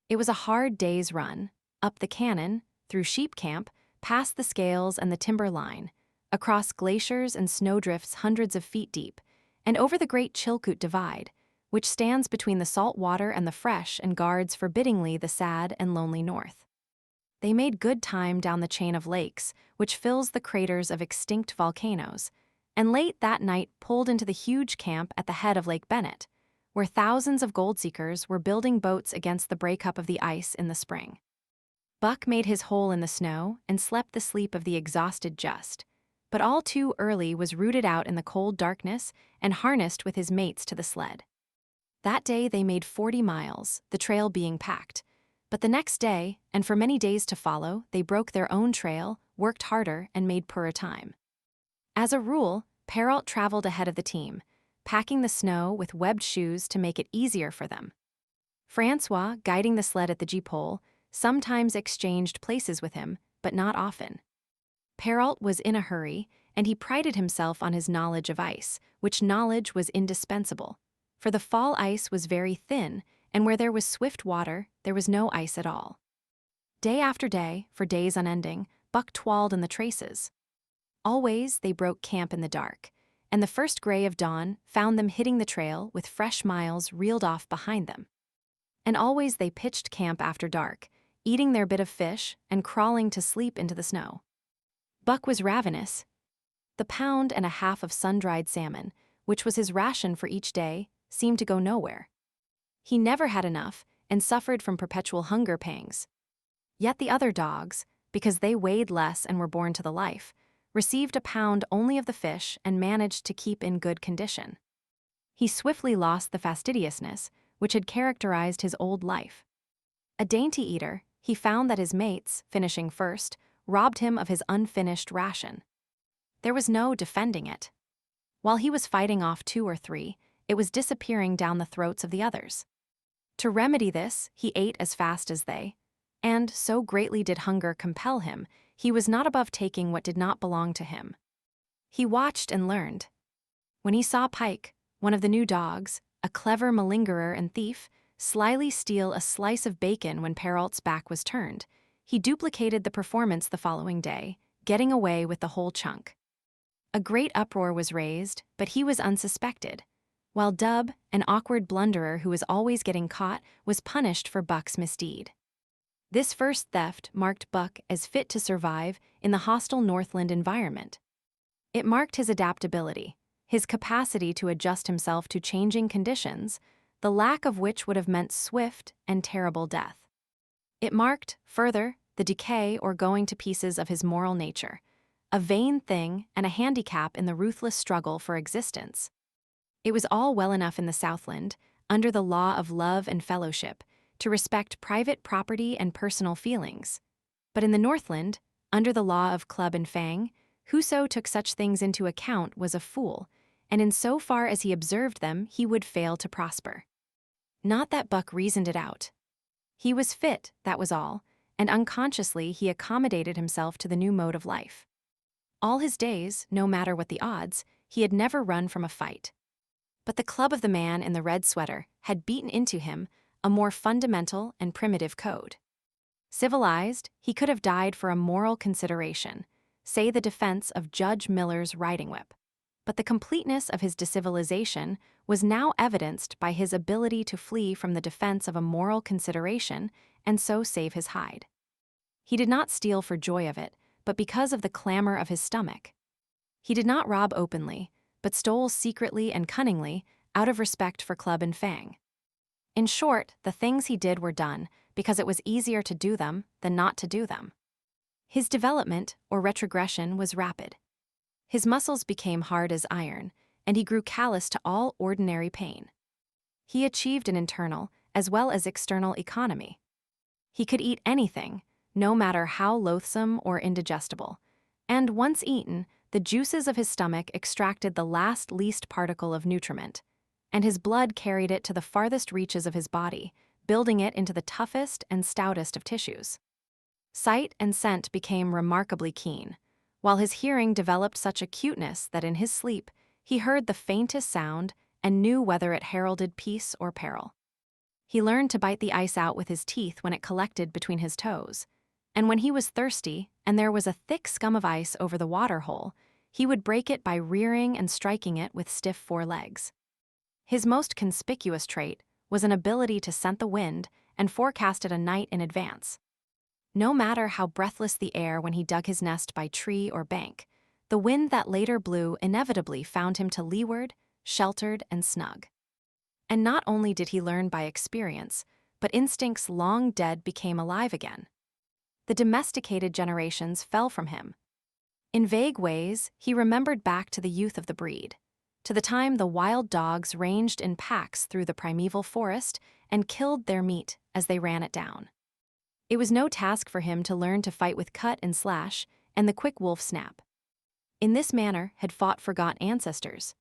[SPEAKER 1] It was a hard day's run, up the cannon, through sheep camp, past the scales and the timber line, across glaciers and snowdrifts hundreds of feet deep, and over the great Chilkoot Divide, which stands between the salt water and the fresh and guards forbiddingly the sad and lonely north. They made good time down the chain of lakes, which fills the craters of extinct volcanoes, and late that night pulled into the huge camp at the head of Lake Bennett, where thousands of gold seekers were building boats against the breakup of the ice in the spring. Buck made his hole in the snow and slept the sleep of the exhausted just, but all too early was rooted out in the cold darkness and harnessed with his mates to the sled. That day they made 40 miles, the trail being packed, but the next day, and for many days to follow, they broke their own trail, worked harder, and made poorer time. As a rule, Perrault traveled ahead of the team, packing the snow with webbed shoes to make it easier for them. Francois, guiding the sled at the jeep-hole, sometimes exchanged places with him, but not often. Perrault was in a hurry, and he prided himself on his knowledge of ice, which knowledge was indispensable, for the fall ice was very thin, and where there was swift water, there was no ice at all. Day after day, for days unending, Buck twalled in the traces. Always they broke camp in the dark, and the first gray of dawn found them hitting the trail with fresh miles reeled off behind them. And always they pitched camp after dark, eating their bit of fish and crawling to sleep into the snow. Buck was ravenous. The pound and a half of sun-dried salmon, which was his ration for each day, seemed to go nowhere. He never had enough and suffered from perpetual hunger pangs. Yet the other dogs, because they weighed less and were born to the life, received a pound only of the fish and managed to keep in good condition. He swiftly lost the fastidiousness which had characterized his old life. A dainty eater, he found that his mates, finishing first, robbed him of his unfinished ration. There was no defending it. While he was fighting off 2 or 3, it was disappearing down the throats of the others. To remedy this, he ate as fast as they, and so greatly did hunger compel him, he was not above taking what did not belong to him. He watched and learned. When he saw Pike, one of the new dogs, a clever malingerer and thief, slyly steal a slice of bacon when Perrault's back was turned, he duplicated the performance the following day, getting away with the whole chunk. A great uproar was raised, but he was unsuspected, while Dub, an awkward blunderer who was always getting caught, was punished for Buck's misdeed. This first theft marked Buck as fit to survive in the hostile Northland environment. It marked his adaptability, his capacity to adjust himself to changing conditions, the lack of which would have meant swift and terrible death. It marked, further, the decay or going to pieces of his moral nature, a vain thing and a handicap in the ruthless struggle for existence. It was all well enough in the Southland, under the law of love and fellowship, to respect private property and personal feelings. But in the Northland, under the law of club and fang, whoso took such things into account was a fool, and in so far as he observed them, he would fail to prosper. Not that Buck reasoned it out. He was fit, that was all, and unconsciously he accommodated himself to the new mode of life. All his days, no matter what the odds, he had never run from a fight. But the club of the man in the red sweater had beaten into him a more fundamental and primitive code. Civilized, he could have died for a moral consideration, say the defense of Judge Miller's riding whip. But the completeness of his decivilization was now evidenced by his ability to flee from the defense of a moral consideration and so save his hide. He did not steal for joy of it, but because of the clamor of his stomach. He did not rob openly, but stole secretly and cunningly out of respect for club and fang. In short, the things he did were done because it was easier to do them than not to do them. His development, or retrogression, was rapid. His muscles became hard as iron, and he grew callous to all ordinary pain. He achieved an internal, as well as external economy. He could eat anything, no matter how loathsome or indigestible, and once eaten, the juices of his stomach extracted the last least particle of nutriment, and his blood carried it to the farthest reaches of his body, building it into the toughest and stoutest of tissues. Sight and scent became remarkably keen, while his hearing developed such acuteness that in his sleep he heard the faintest sound and knew whether it heralded peace or peril. He learned to bite the ice out with his teeth when it collected between his toes, and when he was thirsty and there was a thick scum of ice over the water hole, he would break it by rearing and striking it with stiff forelegs. His most conspicuous trait was an ability to scent the wind and forecast it a night in advance. No matter how breathless the air when he dug his nest by tree or bank, the wind that later blew inevitably found him to leeward, sheltered and snug. And not only did he learn by experience, but instincts long dead became alive again. The domesticated generations fell from him. In vague ways, he remembered back to the youth of the breed, to the time the wild dogs ranged in packs through the primeval forest and killed their meat as they ran it down. It was no task for him to learn to fight with cut and slash and the quick wolf snap. In this manner had fought forgot ancestors.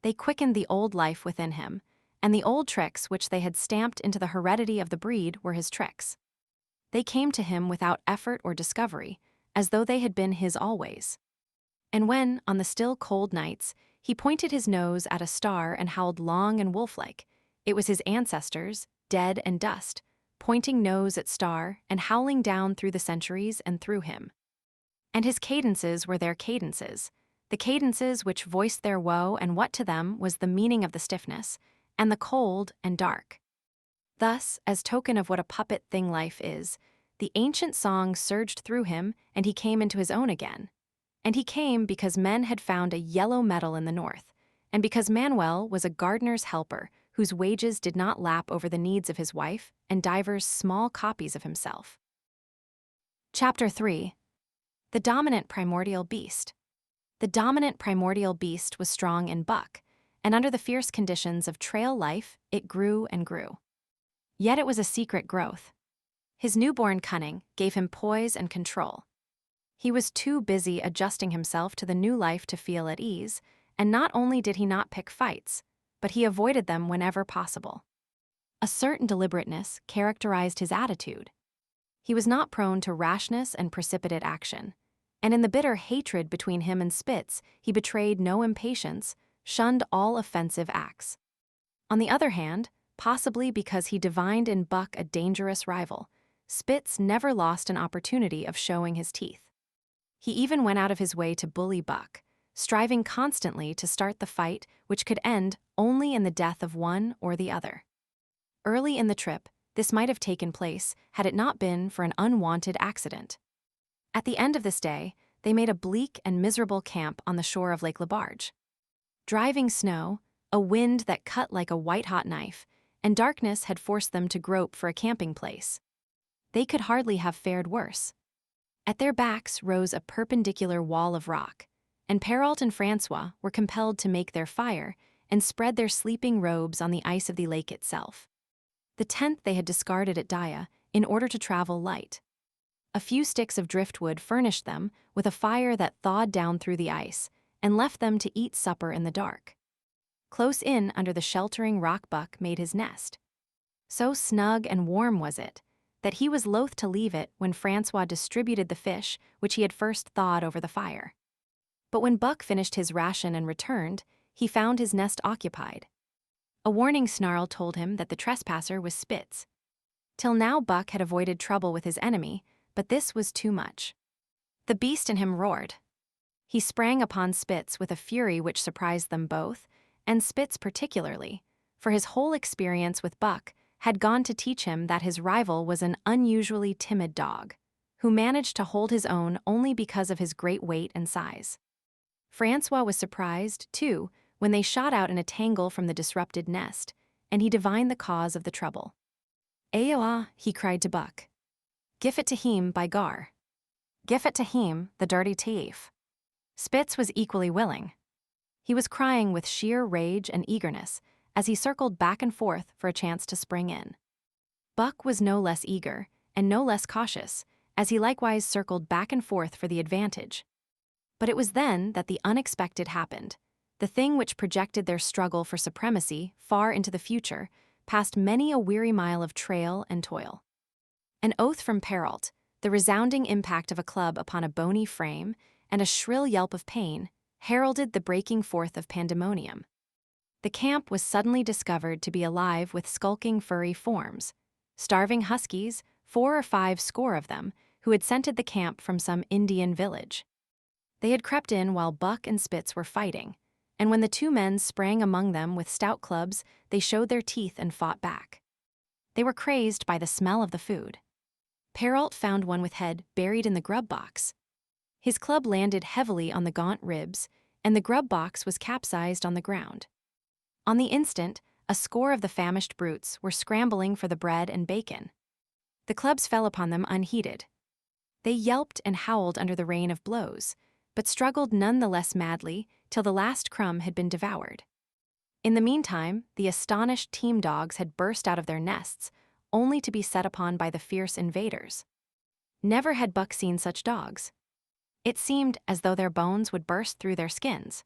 [SPEAKER 1] They quickened the old life within him, and the old tricks which they had stamped into the heredity of the breed were his tricks. They came to him without effort or discovery, as though they had been his always. And when, on the still cold nights, he pointed his nose at a star and howled long and wolf-like, it was his ancestors, dead and dust, pointing nose at star and howling down through the centuries and through him. And his cadences were their cadences, the cadences which voiced their woe and what to them was the meaning of the stiffness, and the cold and dark. Thus, as token of what a puppet thing life is, the ancient song surged through him and he came into his own again. And he came because men had found a yellow metal in the north, and because Manuel was a gardener's helper whose wages did not lap over the needs of his wife and divers small copies of himself. Chapter 3. The Dominant Primordial Beast. The dominant primordial beast was strong in buck, and under the fierce conditions of trail life, it grew and grew. Yet it was a secret growth. His newborn cunning gave him poise and control. He was too busy adjusting himself to the new life to feel at ease, and not only did he not pick fights, but he avoided them whenever possible. A certain deliberateness characterized his attitude. He was not prone to rashness and precipitate action, and in the bitter hatred between him and Spitz, he betrayed no impatience, shunned all offensive acts. On the other hand, possibly because he divined in Buck a dangerous rival, Spitz never lost an opportunity of showing his teeth. He even went out of his way to bully Buck, striving constantly to start the fight which could end only in the death of one or the other. Early in the trip, this might have taken place had it not been for an unwanted accident. At the end of this day, they made a bleak and miserable camp on the shore of Lake Labarge. Driving snow, a wind that cut like a white-hot knife, and darkness had forced them to grope for a camping place. They could hardly have fared worse. At their backs rose a perpendicular wall of rock, and Perrault and Francois were compelled to make their fire and spread their sleeping robes on the ice of the lake itself. The tent they had discarded at Daya in order to travel light. A few sticks of driftwood furnished them with a fire that thawed down through the ice and left them to eat supper in the dark. Close in under the sheltering rock Buck made his nest. So snug and warm was it that he was loath to leave it when Francois distributed the fish which he had first thawed over the fire. But when Buck finished his ration and returned, he found his nest occupied. A warning snarl told him that the trespasser was Spitz. Till now Buck had avoided trouble with his enemy, but this was too much. The beast in him roared. He sprang upon Spitz with a fury which surprised them both, and Spitz particularly, for his whole experience with Buck had gone to teach him that his rival was an unusually timid dog, who managed to hold his own only because of his great weight and size. Francois was surprised, too, when they shot out in a tangle from the disrupted nest, and he divined the cause of the trouble. "Ayoa," he cried to Buck. "Gif it to him, by gar. Gif it to him, the dirty thief." Spitz was equally willing. He was crying with sheer rage and eagerness as he circled back and forth for a chance to spring in. Buck was no less eager and no less cautious, as he likewise circled back and forth for the advantage. But it was then that the unexpected happened, the thing which projected their struggle for supremacy far into the future, past many a weary mile of trail and toil. An oath from Perrault, the resounding impact of a club upon a bony frame, and a shrill yelp of pain heralded the breaking forth of pandemonium. The camp was suddenly discovered to be alive with skulking furry forms, starving huskies, 4 or 5 score of them, who had scented the camp from some Indian village. They had crept in while Buck and Spitz were fighting, and when the 2 men sprang among them with stout clubs, they showed their teeth and fought back. They were crazed by the smell of the food. Perrault found one with head buried in the grub box. His club landed heavily on the gaunt ribs, and the grub box was capsized on the ground. On the instant, a score of the famished brutes were scrambling for the bread and bacon. The clubs fell upon them unheeded. They yelped and howled under the rain of blows, but struggled none the less madly till the last crumb had been devoured. In the meantime, the astonished team dogs had burst out of their nests, only to be set upon by the fierce invaders. Never had Buck seen such dogs. It seemed as though their bones would burst through their skins.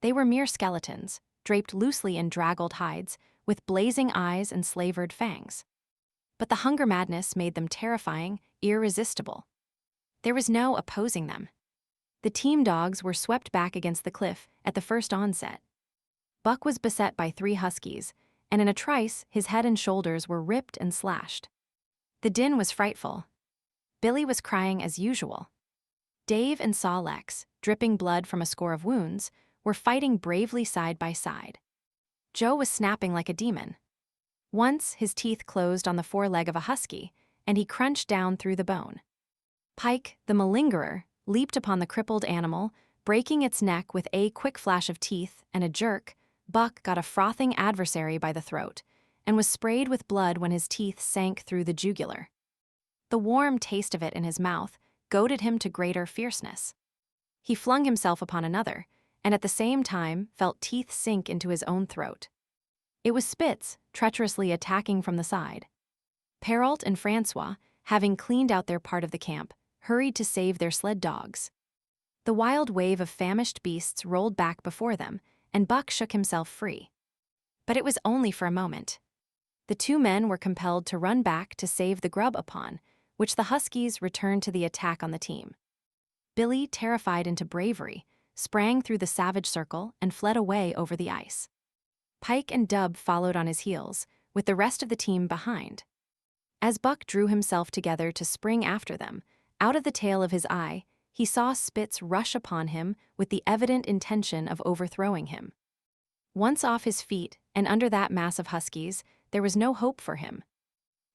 [SPEAKER 1] They were mere skeletons, draped loosely in draggled hides, with blazing eyes and slavered fangs. But the hunger madness made them terrifying, irresistible. There was no opposing them. The team dogs were swept back against the cliff at the first onset. Buck was beset by 3 huskies, and in a trice his head and shoulders were ripped and slashed. The din was frightful. Billy was crying as usual. Dave and Saw Lex, dripping blood from a score of wounds, were fighting bravely side by side. Joe was snapping like a demon. Once, his teeth closed on the foreleg of a husky, and he crunched down through the bone. Pike, the malingerer, leaped upon the crippled animal, breaking its neck with a quick flash of teeth and a jerk. Buck got a frothing adversary by the throat and was sprayed with blood when his teeth sank through the jugular. The warm taste of it in his mouth goaded him to greater fierceness. He flung himself upon another, and at the same time felt teeth sink into his own throat. It was Spitz, treacherously attacking from the side. Perrault and Francois, having cleaned out their part of the camp, hurried to save their sled dogs. The wild wave of famished beasts rolled back before them, and Buck shook himself free. But it was only for a moment. The two men were compelled to run back to save the grub upon which the huskies returned to the attack on the team. Billy, terrified into bravery, sprang through the savage circle and fled away over the ice. Pike and Dub followed on his heels, with the rest of the team behind. As Buck drew himself together to spring after them, out of the tail of his eye, he saw Spitz rush upon him with the evident intention of overthrowing him. Once off his feet and under that mass of huskies, there was no hope for him.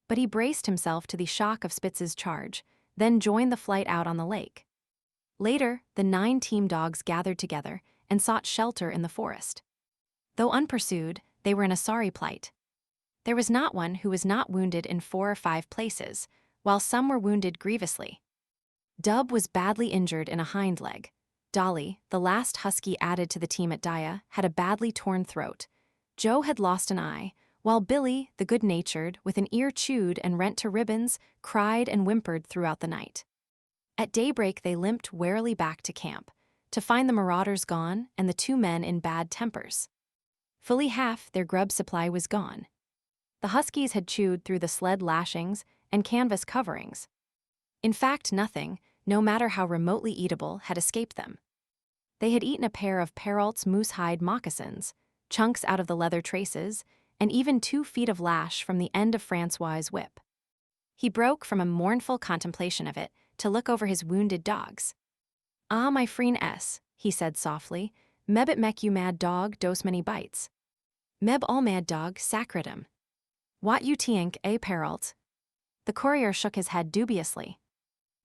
[SPEAKER 1] But he braced himself to the shock of Spitz's charge, then joined the flight out on the lake. Later, the 9 team dogs gathered together and sought shelter in the forest. Though unpursued, they were in a sorry plight. There was not one who was not wounded in 4 or 5 places, while some were wounded grievously. Dub was badly injured in a hind leg. Dolly, the last husky added to the team at Daya, had a badly torn throat. Joe had lost an eye, while Billy, the good-natured, with an ear chewed and rent to ribbons, cried and whimpered throughout the night. At daybreak they limped warily back to camp, to find the marauders gone and the 2 men in bad tempers. Fully half their grub supply was gone. The huskies had chewed through the sled lashings and canvas coverings. In fact, nothing, no matter how remotely eatable, had escaped them. They had eaten a pair of Perrault's moose-hide moccasins, chunks out of the leather traces, and even 2 feet of lash from the end of Francois's whip. He broke from a mournful contemplation of it to look over his wounded dogs. "Ah, my freen S," he said softly, "meb it mek you mad dog dose many bites. Meb all mad dog sacred 'em. Wat you tienk, Perrault?" The courier shook his head dubiously.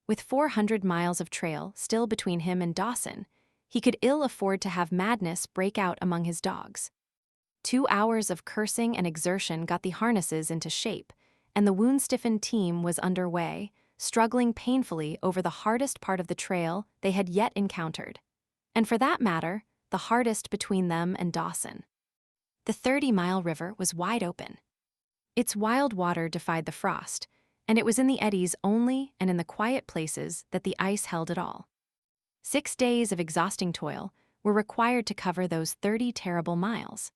[SPEAKER 1] With 400 miles of trail still between him and Dawson, he could ill afford to have madness break out among his dogs. 2 hours of cursing and exertion got the harnesses into shape, and the wound-stiffened team was underway, struggling painfully over the hardest part of the trail they had yet encountered, and for that matter, the hardest between them and Dawson. The 30-mile river was wide open. Its wild water defied the frost, and it was in the eddies only and in the quiet places that the ice held it all. 6 days of exhausting toil were required to cover those 30 terrible miles.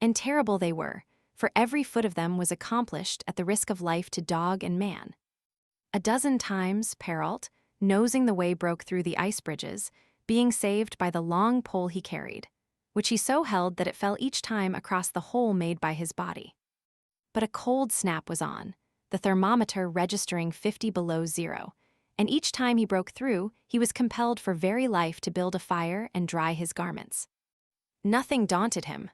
[SPEAKER 1] And terrible they were, for every foot of them was accomplished at the risk of life to dog and man. A dozen times Perrault, nosing the way, broke through the ice bridges, being saved by the long pole he carried, which he so held that it fell each time across the hole made by his body. But a cold snap was on, the thermometer registering 50 below zero, and each time he broke through, he was compelled for very life to build a fire and dry his garments. Nothing daunted him.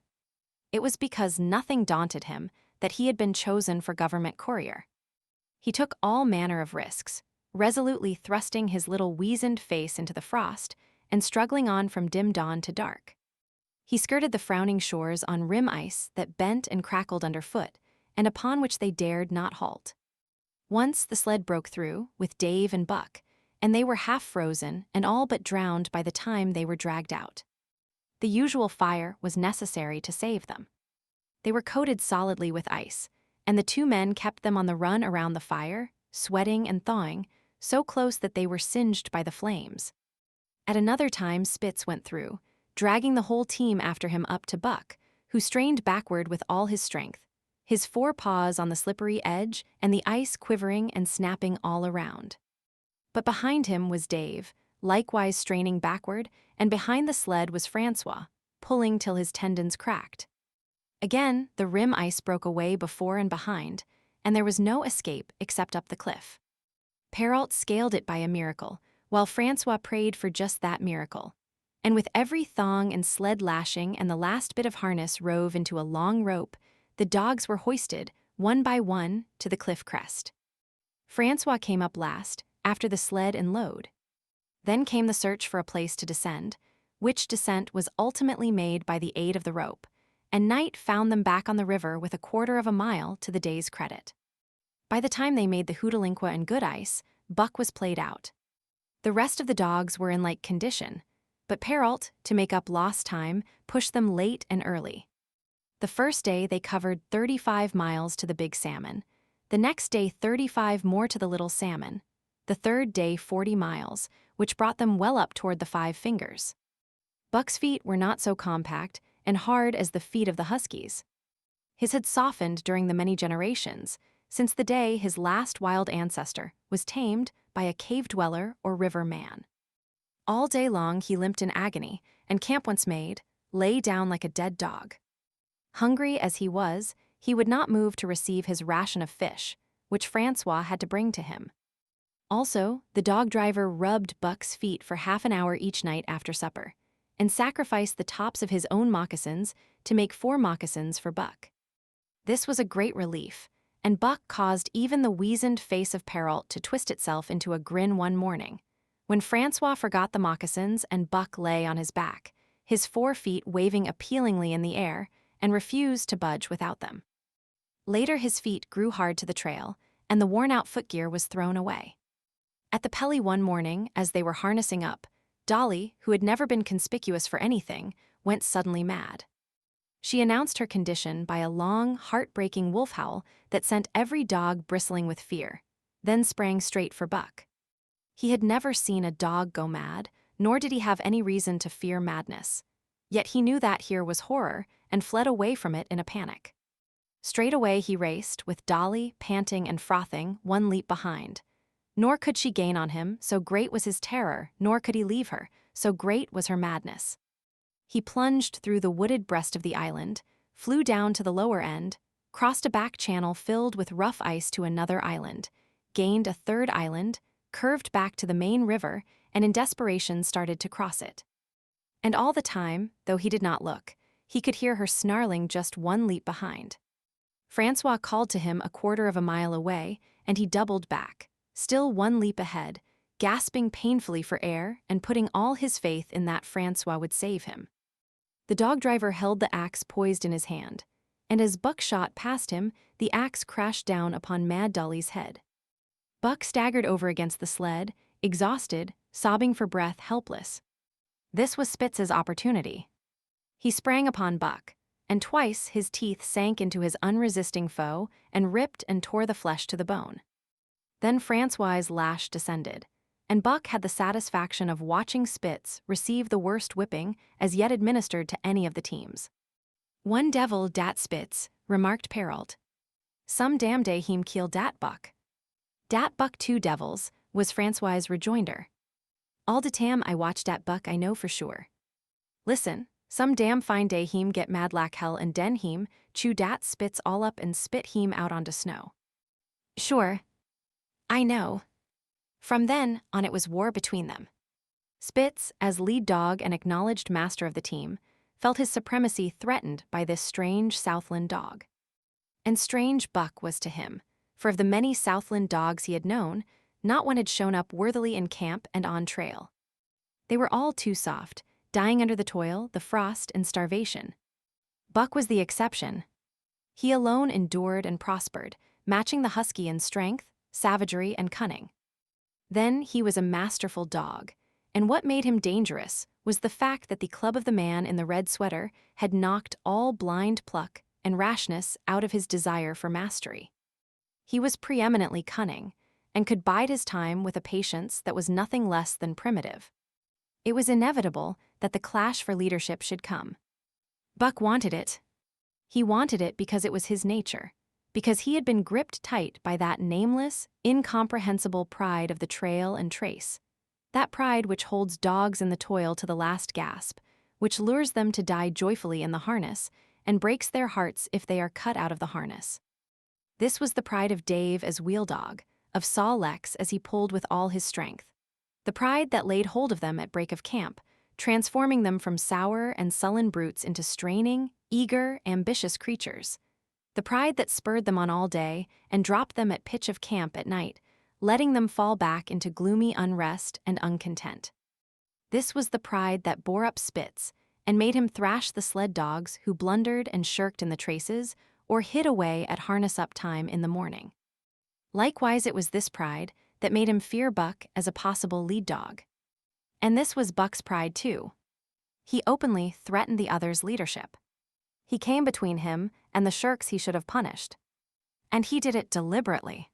[SPEAKER 1] It was because nothing daunted him that he had been chosen for government courier. He took all manner of risks, resolutely thrusting his little weazened face into the frost and struggling on from dim dawn to dark. He skirted the frowning shores on rim ice that bent and crackled underfoot, and upon which they dared not halt. Once the sled broke through, with Dave and Buck, and they were half frozen and all but drowned by the time they were dragged out. The usual fire was necessary to save them. They were coated solidly with ice, and the 2 men kept them on the run around the fire, sweating and thawing, so close that they were singed by the flames. At another time Spitz went through, dragging the whole team after him up to Buck, who strained backward with all his strength, his 4 paws on the slippery edge and the ice quivering and snapping all around. But behind him was Dave, likewise straining backward, and behind the sled was Francois, pulling till his tendons cracked. Again, the rim ice broke away before and behind, and there was no escape except up the cliff. Perrault scaled it by a miracle, while Francois prayed for just that miracle. And with every thong and sled lashing and the last bit of harness rove into a long rope, the dogs were hoisted, one by one, to the cliff crest. Francois came up last, after the sled and load. Then came the search for a place to descend, which descent was ultimately made by the aid of the rope, and night found them back on the river with 1/4 of a mile to the day's credit. By the time they made the Hootalinqua and Good Ice, Buck was played out. The rest of the dogs were in like condition, but Perrault, to make up lost time, pushed them late and early. The first day they covered 35 miles to the Big Salmon, the next day 35 more to the Little Salmon, the third day 40 miles, which brought them well up toward the Five Fingers. Buck's feet were not so compact and hard as the feet of the huskies. His had softened during the many generations, since the day his last wild ancestor was tamed by a cave dweller or river man. All day long he limped in agony, and camp once made, lay down like a dead dog. Hungry as he was, he would not move to receive his ration of fish, which Francois had to bring to him. Also, the dog driver rubbed Buck's feet for half an hour each night after supper, and sacrificed the tops of his own moccasins to make 4 moccasins for Buck. This was a great relief, and Buck caused even the weazened face of Perrault to twist itself into a grin one morning, when Francois forgot the moccasins and Buck lay on his back, his 4 feet waving appealingly in the air, and refused to budge without them. Later his feet grew hard to the trail, and the worn-out footgear was thrown away. At the Pelly one morning, as they were harnessing up, Dolly, who had never been conspicuous for anything, went suddenly mad. She announced her condition by a long, heart-breaking wolf howl that sent every dog bristling with fear, then sprang straight for Buck. He had never seen a dog go mad, nor did he have any reason to fear madness. Yet he knew that here was horror and fled away from it in a panic. Straight away he raced, with Dolly, panting and frothing, one leap behind. Nor could she gain on him, so great was his terror, nor could he leave her, so great was her madness. He plunged through the wooded breast of the island, flew down to the lower end, crossed a back channel filled with rough ice to another island, gained a third island, curved back to the main river, and in desperation started to cross it. And all the time, though he did not look, he could hear her snarling just one leap behind. Francois called to him 1/4 of a mile away, and he doubled back, still one leap ahead, gasping painfully for air and putting all his faith in that Francois would save him. The dog driver held the axe poised in his hand, and as Buck shot past him, the axe crashed down upon Mad Dolly's head. Buck staggered over against the sled, exhausted, sobbing for breath, helpless. This was Spitz's opportunity. He sprang upon Buck, and twice his teeth sank into his unresisting foe and ripped and tore the flesh to the bone. Then Francois's lash descended, and Buck had the satisfaction of watching Spitz receive the worst whipping as yet administered to any of the teams. "One devil dat Spitz," remarked Perrault. "Some damn day heem kill dat Buck." "Dat Buck 2 devils," was Francois's rejoinder. "All de tam I watch dat Buck I know for sure. Listen, some damn fine day heem get mad lak hell and den heem chew dat Spitz all up and spit heem out onto snow." "Sure. I know." From then on it was war between them. Spitz, as lead dog and acknowledged master of the team, felt his supremacy threatened by this strange Southland dog. And strange Buck was to him, for of the many Southland dogs he had known, not one had shown up worthily in camp and on trail. They were all too soft, dying under the toil, the frost, and starvation. Buck was the exception. He alone endured and prospered, matching the husky in strength, savagery, and cunning. Then he was a masterful dog, and what made him dangerous was the fact that the club of the man in the red sweater had knocked all blind pluck and rashness out of his desire for mastery. He was preeminently cunning, and could bide his time with a patience that was nothing less than primitive. It was inevitable that the clash for leadership should come. Buck wanted it. He wanted it because it was his nature, because he had been gripped tight by that nameless, incomprehensible pride of the trail and trace, that pride which holds dogs in the toil to the last gasp, which lures them to die joyfully in the harness and breaks their hearts if they are cut out of the harness. This was the pride of Dave as wheel dog, of Saul Lex as he pulled with all his strength. the pride that laid hold of them at break of camp, transforming them from sour and sullen brutes into straining, eager, ambitious creatures. The pride that spurred them on all day and dropped them at pitch of camp at night, letting them fall back into gloomy unrest and uncontent. This was the pride that bore up Spitz and made him thrash the sled dogs who blundered and shirked in the traces or hid away at harness-up time in the morning. Likewise, it was this pride that made him fear Buck as a possible lead dog. And this was Buck's pride too. He openly threatened the other's leadership. He came between him and the shirks he should have punished. And he did it deliberately.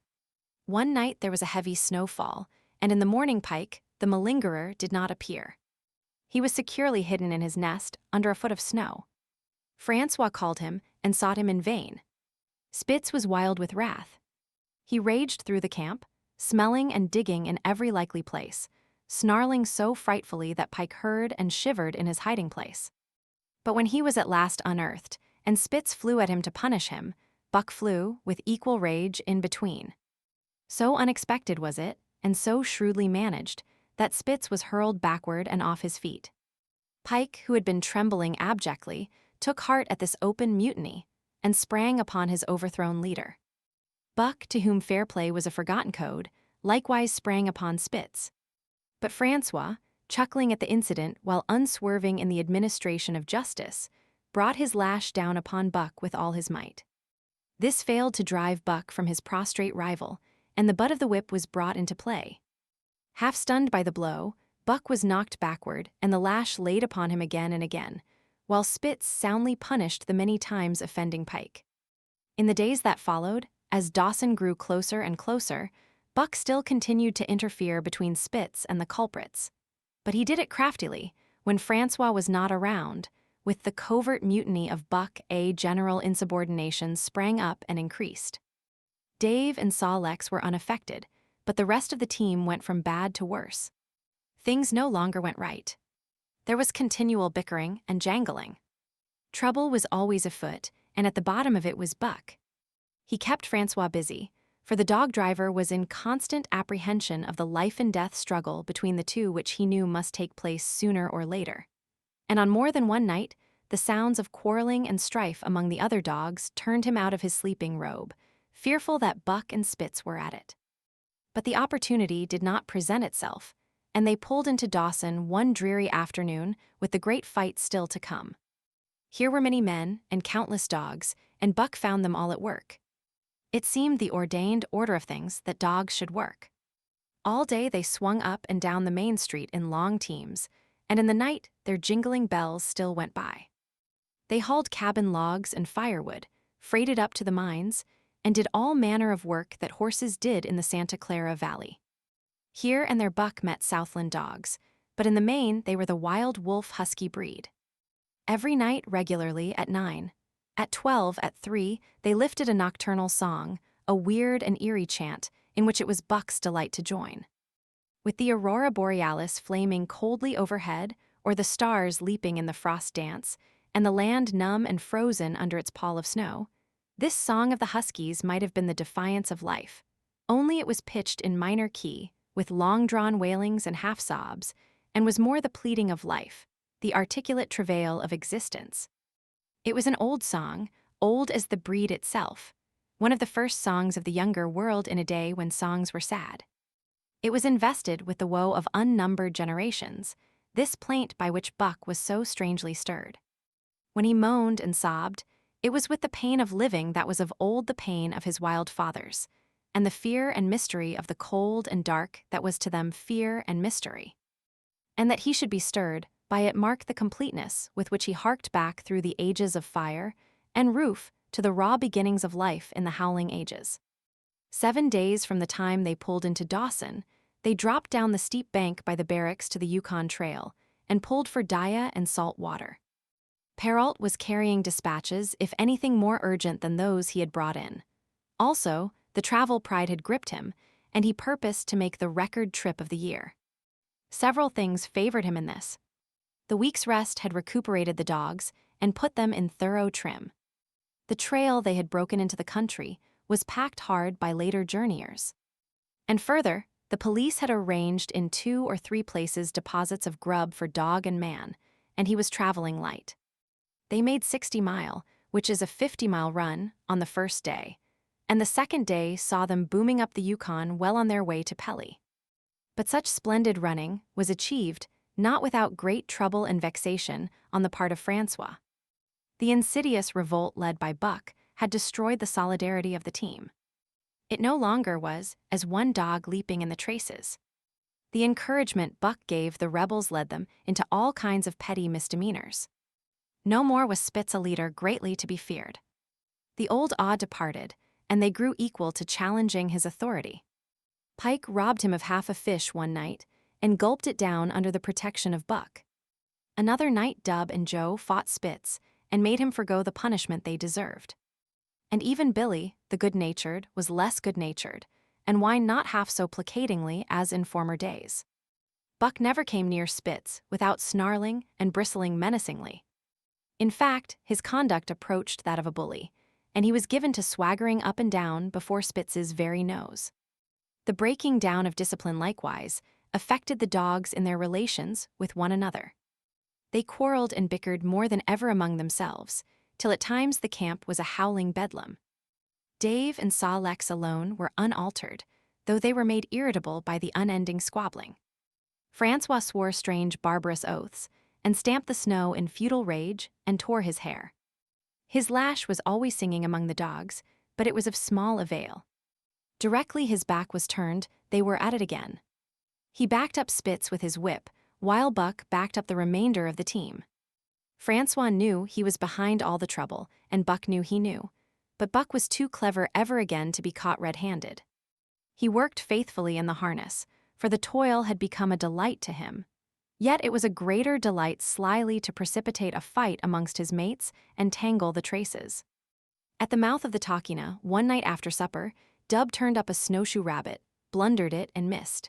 [SPEAKER 1] One night there was a heavy snowfall, and in the morning Pike, the malingerer, did not appear. He was securely hidden in his nest under a foot of snow. Francois called him and sought him in vain. Spitz was wild with wrath. He raged through the camp, smelling and digging in every likely place, snarling so frightfully that Pike heard and shivered in his hiding place. But when he was at last unearthed, and Spitz flew at him to punish him, Buck flew, with equal rage, in between. So unexpected was it, and so shrewdly managed, that Spitz was hurled backward and off his feet. Pike, who had been trembling abjectly, took heart at this open mutiny, and sprang upon his overthrown leader. Buck, to whom fair play was a forgotten code, likewise sprang upon Spitz. But Francois, chuckling at the incident while unswerving in the administration of justice, brought his lash down upon Buck with all his might. This failed to drive Buck from his prostrate rival, and the butt of the whip was brought into play. Half stunned by the blow, Buck was knocked backward, and the lash laid upon him again and again, while Spitz soundly punished the many times offending Pike. In the days that followed, as Dawson grew closer and closer, Buck still continued to interfere between Spitz and the culprits. But he did it craftily, when Francois was not around, with the covert mutiny of Buck a general insubordination sprang up and increased. Dave and Saw Lex were unaffected, but the rest of the team went from bad to worse. Things no longer went right. There was continual bickering and jangling. Trouble was always afoot, and at the bottom of it was Buck. He kept Francois busy, for the dog driver was in constant apprehension of the life-and-death struggle between the two which he knew must take place sooner or later. And on more than one night, the sounds of quarreling and strife among the other dogs turned him out of his sleeping robe, fearful that Buck and Spitz were at it. But the opportunity did not present itself, and they pulled into Dawson one dreary afternoon with the great fight still to come. Here were many men and countless dogs, and Buck found them all at work. It seemed the ordained order of things that dogs should work. All day they swung up and down the main street in long teams, and in the night their jingling bells still went by. They hauled cabin logs and firewood, freighted up to the mines, and did all manner of work that horses did in the Santa Clara Valley. Here and there Buck met Southland dogs, but in the main they were the wild wolf husky breed. Every night regularly at 9. At 12, at 3, they lifted a nocturnal song, a weird and eerie chant, in which it was Buck's delight to join. With the aurora borealis flaming coldly overhead, or the stars leaping in the frost dance, and the land numb and frozen under its pall of snow, this song of the huskies might have been the defiance of life, only it was pitched in minor key, with long-drawn wailings and half-sobs, and was more the pleading of life, the articulate travail of existence. It was an old song, old as the breed itself, one of the first songs of the younger world in a day when songs were sad. It was invested with the woe of unnumbered generations, this plaint by which Buck was so strangely stirred. When he moaned and sobbed, it was with the pain of living that was of old the pain of his wild fathers, and the fear and mystery of the cold and dark that was to them fear and mystery. And that he should be stirred, by it marked the completeness with which he harked back through the ages of fire and roof to the raw beginnings of life in the howling ages. 7 days from the time they pulled into Dawson, they dropped down the steep bank by the barracks to the Yukon Trail and pulled for Daya and salt water. Perrault was carrying dispatches, if anything more urgent than those he had brought in. Also, the travel pride had gripped him, and he purposed to make the record trip of the year. Several things favored him in this. The week's rest had recuperated the dogs and put them in thorough trim. The trail they had broken into the country was packed hard by later journeyers. And further, The police had arranged in 2 or 3 places deposits of grub for dog and man, and he was traveling light. They made 60 Mile, which is a 50-mile run, on the first day, and the second day saw them booming up the Yukon well on their way to Pelly. But such splendid running was achieved not without great trouble and vexation on the part of Francois. The insidious revolt led by Buck had destroyed the solidarity of the team. It no longer was as one dog leaping in the traces. The encouragement Buck gave the rebels led them into all kinds of petty misdemeanors. No more was Spitz a leader greatly to be feared. The old awe departed, and they grew equal to challenging his authority. Pike robbed him of half a fish one night and gulped it down under the protection of Buck. Another night Dub and Joe fought Spitz and made him forgo the punishment they deserved. And even Billy, the good-natured, was less good-natured, and whined not half so placatingly as in former days. Buck never came near Spitz without snarling and bristling menacingly. In fact, his conduct approached that of a bully, and he was given to swaggering up and down before Spitz's very nose. The breaking down of discipline likewise affected the dogs in their relations with one another. They quarreled and bickered more than ever among themselves, till at times the camp was a howling bedlam. Dave and Saw Lex alone were unaltered, though they were made irritable by the unending squabbling. Francois swore strange barbarous oaths, and stamped the snow in futile rage and tore his hair. His lash was always singing among the dogs, but it was of small avail. Directly his back was turned, they were at it again. He backed up Spitz with his whip, while Buck backed up the remainder of the team. Francois knew he was behind all the trouble, and Buck knew he knew, but Buck was too clever ever again to be caught red-handed. He worked faithfully in the harness, for the toil had become a delight to him. Yet it was a greater delight slyly to precipitate a fight amongst his mates and tangle the traces. At the mouth of the Talkeetna, one night after supper, Dub turned up a snowshoe rabbit, blundered it, and missed.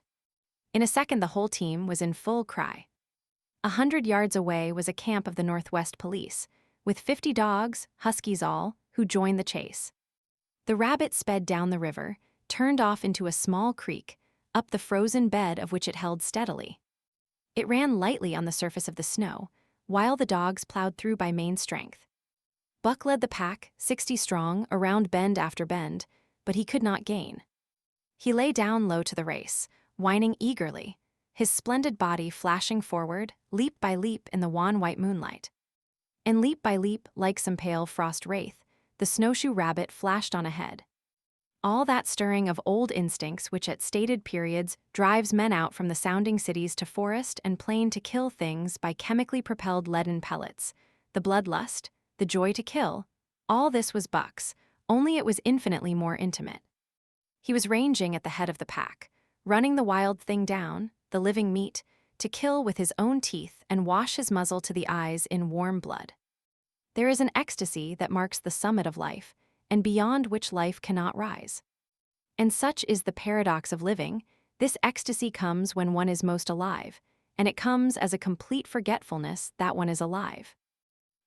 [SPEAKER 1] In a second the whole team was in full cry. 100 yards away was a camp of the Northwest Police, with 50 dogs, huskies all, who joined the chase. The rabbit sped down the river, turned off into a small creek, up the frozen bed of which it held steadily. It ran lightly on the surface of the snow, while the dogs plowed through by main strength. Buck led the pack, 60 strong, around bend after bend, but he could not gain. He lay down low to the race, whining eagerly, his splendid body flashing forward, leap by leap in the wan-white moonlight. And leap by leap, like some pale frost wraith, the snowshoe rabbit flashed on ahead. All that stirring of old instincts which at stated periods drives men out from the sounding cities to forest and plain to kill things by chemically propelled leaden pellets, the bloodlust, the joy to kill, all this was Buck's, only it was infinitely more intimate. He was ranging at the head of the pack, running the wild thing down, the living meat, to kill with his own teeth and wash his muzzle to the eyes in warm blood. There is an ecstasy that marks the summit of life, and beyond which life cannot rise. And such is the paradox of living, this ecstasy comes when one is most alive, and it comes as a complete forgetfulness that one is alive.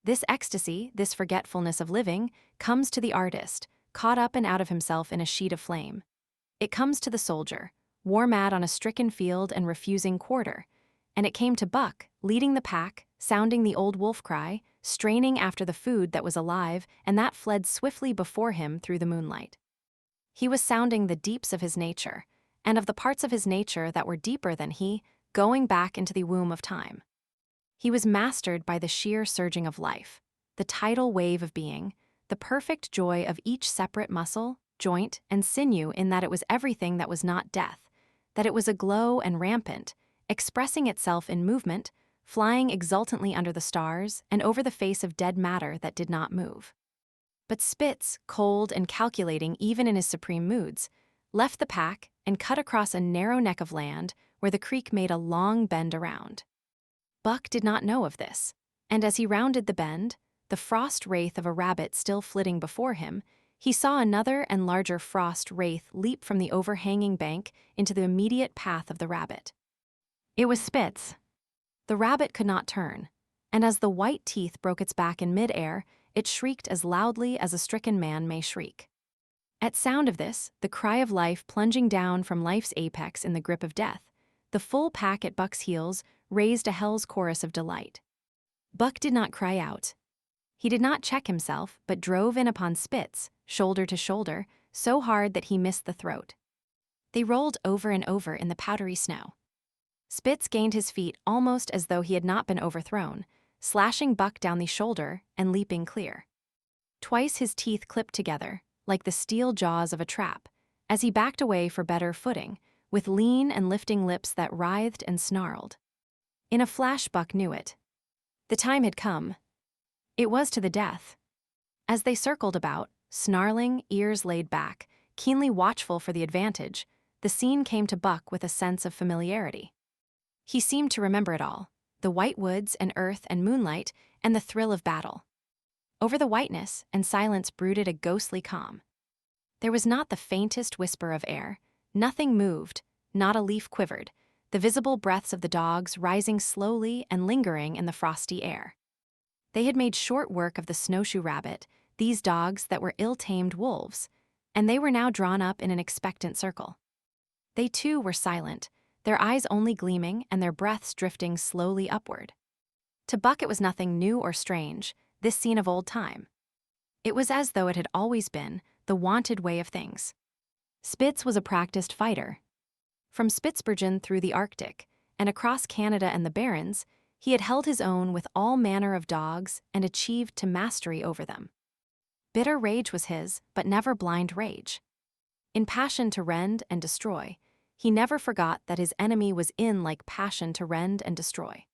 [SPEAKER 1] This ecstasy, this forgetfulness of living, comes to the artist, caught up and out of himself in a sheet of flame. It comes to the soldier, war-mad on a stricken field and refusing quarter, and it came to Buck, leading the pack, sounding the old wolf cry, straining after the food that was alive and that fled swiftly before him through the moonlight. He was sounding the deeps of his nature, and of the parts of his nature that were deeper than he, going back into the womb of time. He was mastered by the sheer surging of life, the tidal wave of being, the perfect joy of each separate muscle, joint, and sinew in that it was everything that was not death, that it was aglow and rampant, expressing itself in movement, flying exultantly under the stars and over the face of dead matter that did not move. But Spitz, cold and calculating even in his supreme moods, left the pack and cut across a narrow neck of land where the creek made a long bend around. Buck did not know of this, and as he rounded the bend, the frost wraith of a rabbit still flitting before him, he saw another and larger frost wraith leap from the overhanging bank into the immediate path of the rabbit. It was Spitz. The rabbit could not turn, and as the white teeth broke its back in mid-air, it shrieked as loudly as a stricken man may shriek. At sound of this, the cry of life plunging down from life's apex in the grip of death, the full pack at Buck's heels raised a hell's chorus of delight. Buck did not cry out. He did not check himself, but drove in upon Spitz, shoulder to shoulder, so hard that he missed the throat. They rolled over and over in the powdery snow. Spitz gained his feet almost as though he had not been overthrown, slashing Buck down the shoulder and leaping clear. Twice his teeth clipped together, like the steel jaws of a trap, as he backed away for better footing, with lean and lifting lips that writhed and snarled. In a flash, Buck knew it. The time had come. It was to the death. As they circled about, snarling, ears laid back, keenly watchful for the advantage, the scene came to Buck with a sense of familiarity. He seemed to remember it all, the white woods and earth and moonlight and the thrill of battle. Over the whiteness and silence brooded a ghostly calm. There was not the faintest whisper of air, nothing moved, not a leaf quivered, the visible breaths of the dogs rising slowly and lingering in the frosty air. They had made short work of the snowshoe rabbit, these dogs that were ill-tamed wolves, and they were now drawn up in an expectant circle. They too were silent, their eyes only gleaming and their breaths drifting slowly upward. To Buck it was nothing new or strange, this scene of old time. It was as though it had always been, the wonted way of things. Spitz was a practiced fighter. From Spitzbergen through the Arctic, and across Canada and the Barrens, he had held his own with all manner of dogs and achieved to mastery over them. Bitter rage was his, but never blind rage. In passion to rend and destroy, he never forgot that his enemy was in like passion to rend and destroy.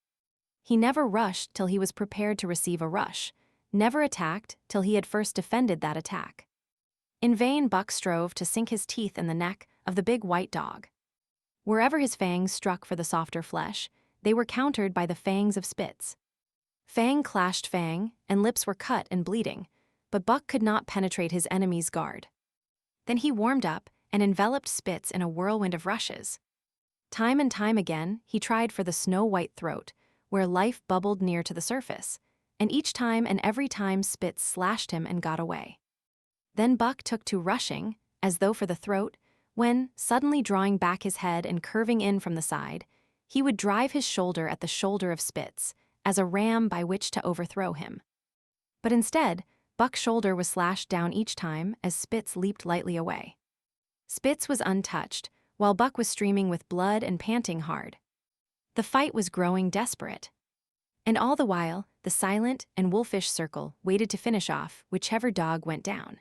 [SPEAKER 1] He never rushed till he was prepared to receive a rush, never attacked till he had first defended that attack. In vain Buck strove to sink his teeth in the neck of the big white dog. Wherever his fangs struck for the softer flesh, they were countered by the fangs of Spitz. Fang clashed fang, and lips were cut and bleeding, but Buck could not penetrate his enemy's guard. Then he warmed up and enveloped Spitz in a whirlwind of rushes. Time and time again, he tried for the snow-white throat, where life bubbled near to the surface, and each time and every time Spitz slashed him and got away. Then Buck took to rushing, as though for the throat, when, suddenly drawing back his head and curving in from the side, he would drive his shoulder at the shoulder of Spitz, as a ram by which to overthrow him. But instead, Buck's shoulder was slashed down each time as Spitz leaped lightly away. Spitz was untouched, while Buck was streaming with blood and panting hard. The fight was growing desperate. And all the while, the silent and wolfish circle waited to finish off whichever dog went down.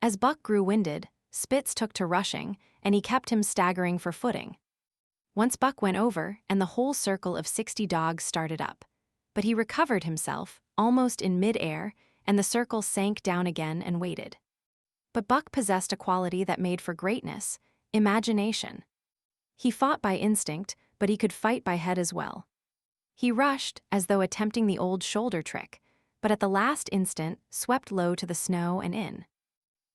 [SPEAKER 1] As Buck grew winded, Spitz took to rushing, and he kept him staggering for footing. Once Buck went over, and the whole circle of 60 dogs started up. But he recovered himself, almost in mid-air, and the circle sank down again and waited. But Buck possessed a quality that made for greatness: imagination. He fought by instinct, but he could fight by head as well. He rushed, as though attempting the old shoulder trick, but at the last instant swept low to the snow and in.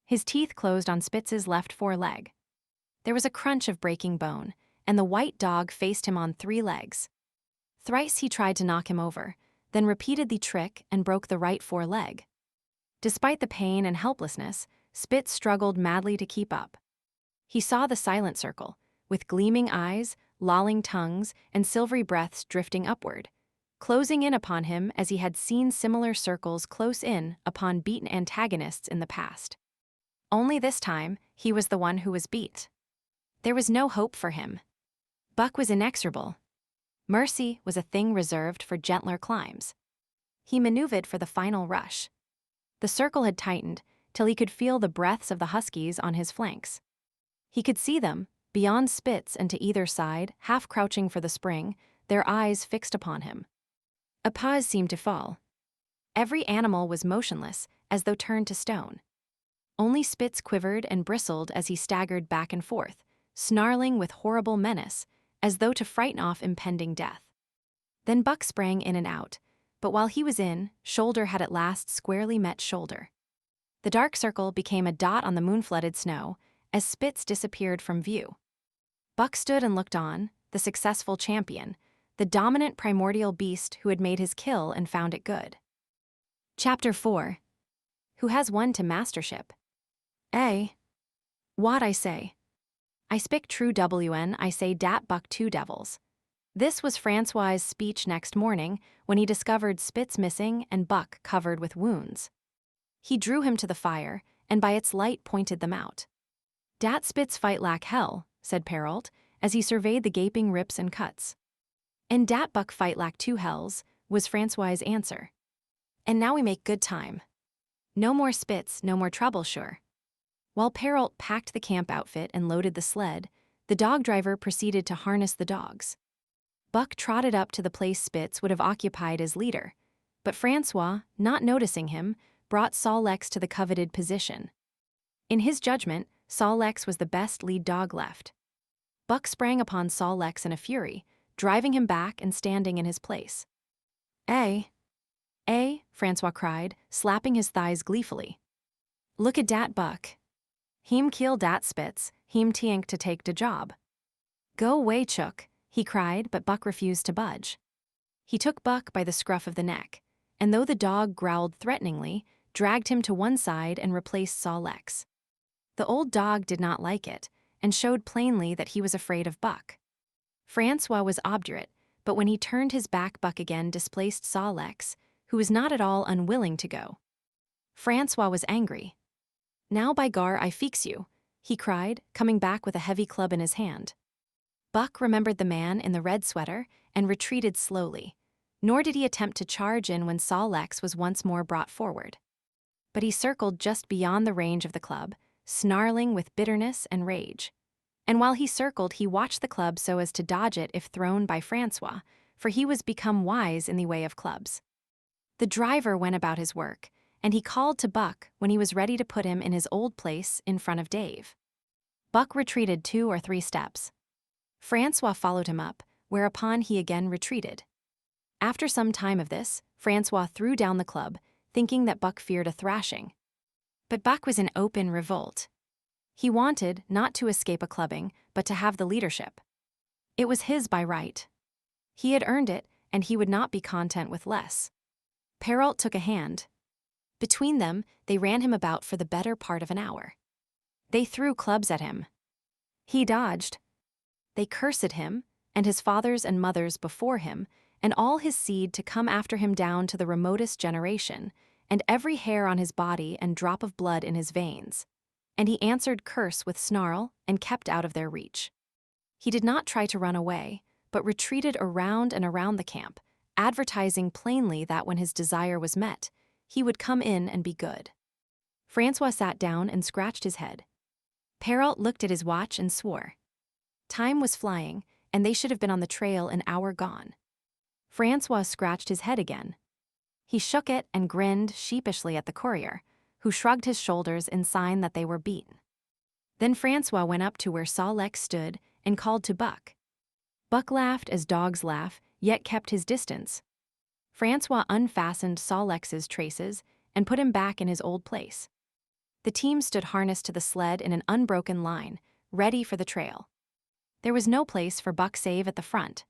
[SPEAKER 1] His teeth closed on Spitz's left foreleg. There was a crunch of breaking bone, and the white dog faced him on 3 legs. Thrice he tried to knock him over, then repeated the trick and broke the right foreleg. Despite the pain and helplessness, Spitz struggled madly to keep up. He saw the silent circle, with gleaming eyes, lolling tongues, and silvery breaths drifting upward, closing in upon him as he had seen similar circles close in upon beaten antagonists in the past. Only this time, he was the one who was beat. There was no hope for him. Buck was inexorable. Mercy was a thing reserved for gentler climes. He maneuvered for the final rush. The circle had tightened till he could feel the breaths of the huskies on his flanks. He could see them, beyond Spitz and to either side, half crouching for the spring, their eyes fixed upon him. A pause seemed to fall. Every animal was motionless, as though turned to stone. Only Spitz quivered and bristled as he staggered back and forth, snarling with horrible menace, as though to frighten off impending death. Then Buck sprang in and out, but while he was in, shoulder had at last squarely met shoulder. The dark circle became a dot on the moon-flooded snow as Spitz disappeared from view. Buck stood and looked on, the successful champion, the dominant primordial beast who had made his kill and found it good. Chapter 4. Who has won to mastership? A. What I say? I speak true wn, I say dat buck two devils. This was Francois's speech next morning when he discovered Spitz missing and Buck covered with wounds. He drew him to the fire, and by its light pointed them out. Dat Spitz fight like hell, said Perrault, as he surveyed the gaping rips and cuts. And dat Buck fight like two hells, was Francois's answer. And now we make good time. No more Spitz, no more trouble, sure. While Perrault packed the camp outfit and loaded the sled, the dog driver proceeded to harness the dogs. Buck trotted up to the place Spitz would have occupied as leader, but Francois, not noticing him, brought Sol-Lex to the coveted position. In his judgment, Sol-Lex was the best lead dog left. Buck sprang upon Sol-Lex in a fury, driving him back and standing in his place. Eh? Francois cried, slapping his thighs gleefully. Look at dat Buck. Heem kill dat Spitz, heem tienk to take de job. Go away, Chook, he cried, but Buck refused to budge. He took Buck by the scruff of the neck, and though the dog growled threateningly, dragged him to one side and replaced Sol-Lex. The old dog did not like it, and showed plainly that he was afraid of Buck. Francois was obdurate, but when he turned his back, Buck again displaced Sol-Lex, who was not at all unwilling to go. Francois was angry. Now by gar I fix you, he cried, coming back with a heavy club in his hand. Buck remembered the man in the red sweater and retreated slowly, nor did he attempt to charge in when Sol-Lex was once more brought forward. But he circled just beyond the range of the club, snarling with bitterness and rage. And while he circled, he watched the club so as to dodge it if thrown by Francois, for he was become wise in the way of clubs. The driver went about his work, and he called to Buck when he was ready to put him in his old place in front of Dave. Buck retreated 2 or 3 steps. Francois followed him up, whereupon he again retreated. After some time of this, Francois threw down the club, thinking that Buck feared a thrashing. But Buck was in open revolt. He wanted not to escape a clubbing, but to have the leadership. It was his by right. He had earned it, and he would not be content with less. Perrault took a hand. Between them, they ran him about for the better part of an hour. They threw clubs at him. He dodged. They cursed him, and his fathers and mothers before him, and all his seed to come after him down to the remotest generation, and every hair on his body and drop of blood in his veins. And he answered curse with snarl and kept out of their reach. He did not try to run away, but retreated around and around the camp, advertising plainly that when his desire was met, he would come in and be good. Francois sat down and scratched his head. Perrault looked at his watch and swore. Time was flying, and they should have been on the trail an hour gone. Francois scratched his head again. He shook it and grinned sheepishly at the courier, who shrugged his shoulders in sign that they were beaten. Then Francois went up to where Sol-Lex stood and called to Buck. Buck laughed as dogs laugh, yet kept his distance. Francois unfastened Sol-Lex's traces and put him back in his old place. The team stood harnessed to the sled in an unbroken line, ready for the trail. There was no place for Buck save at the front.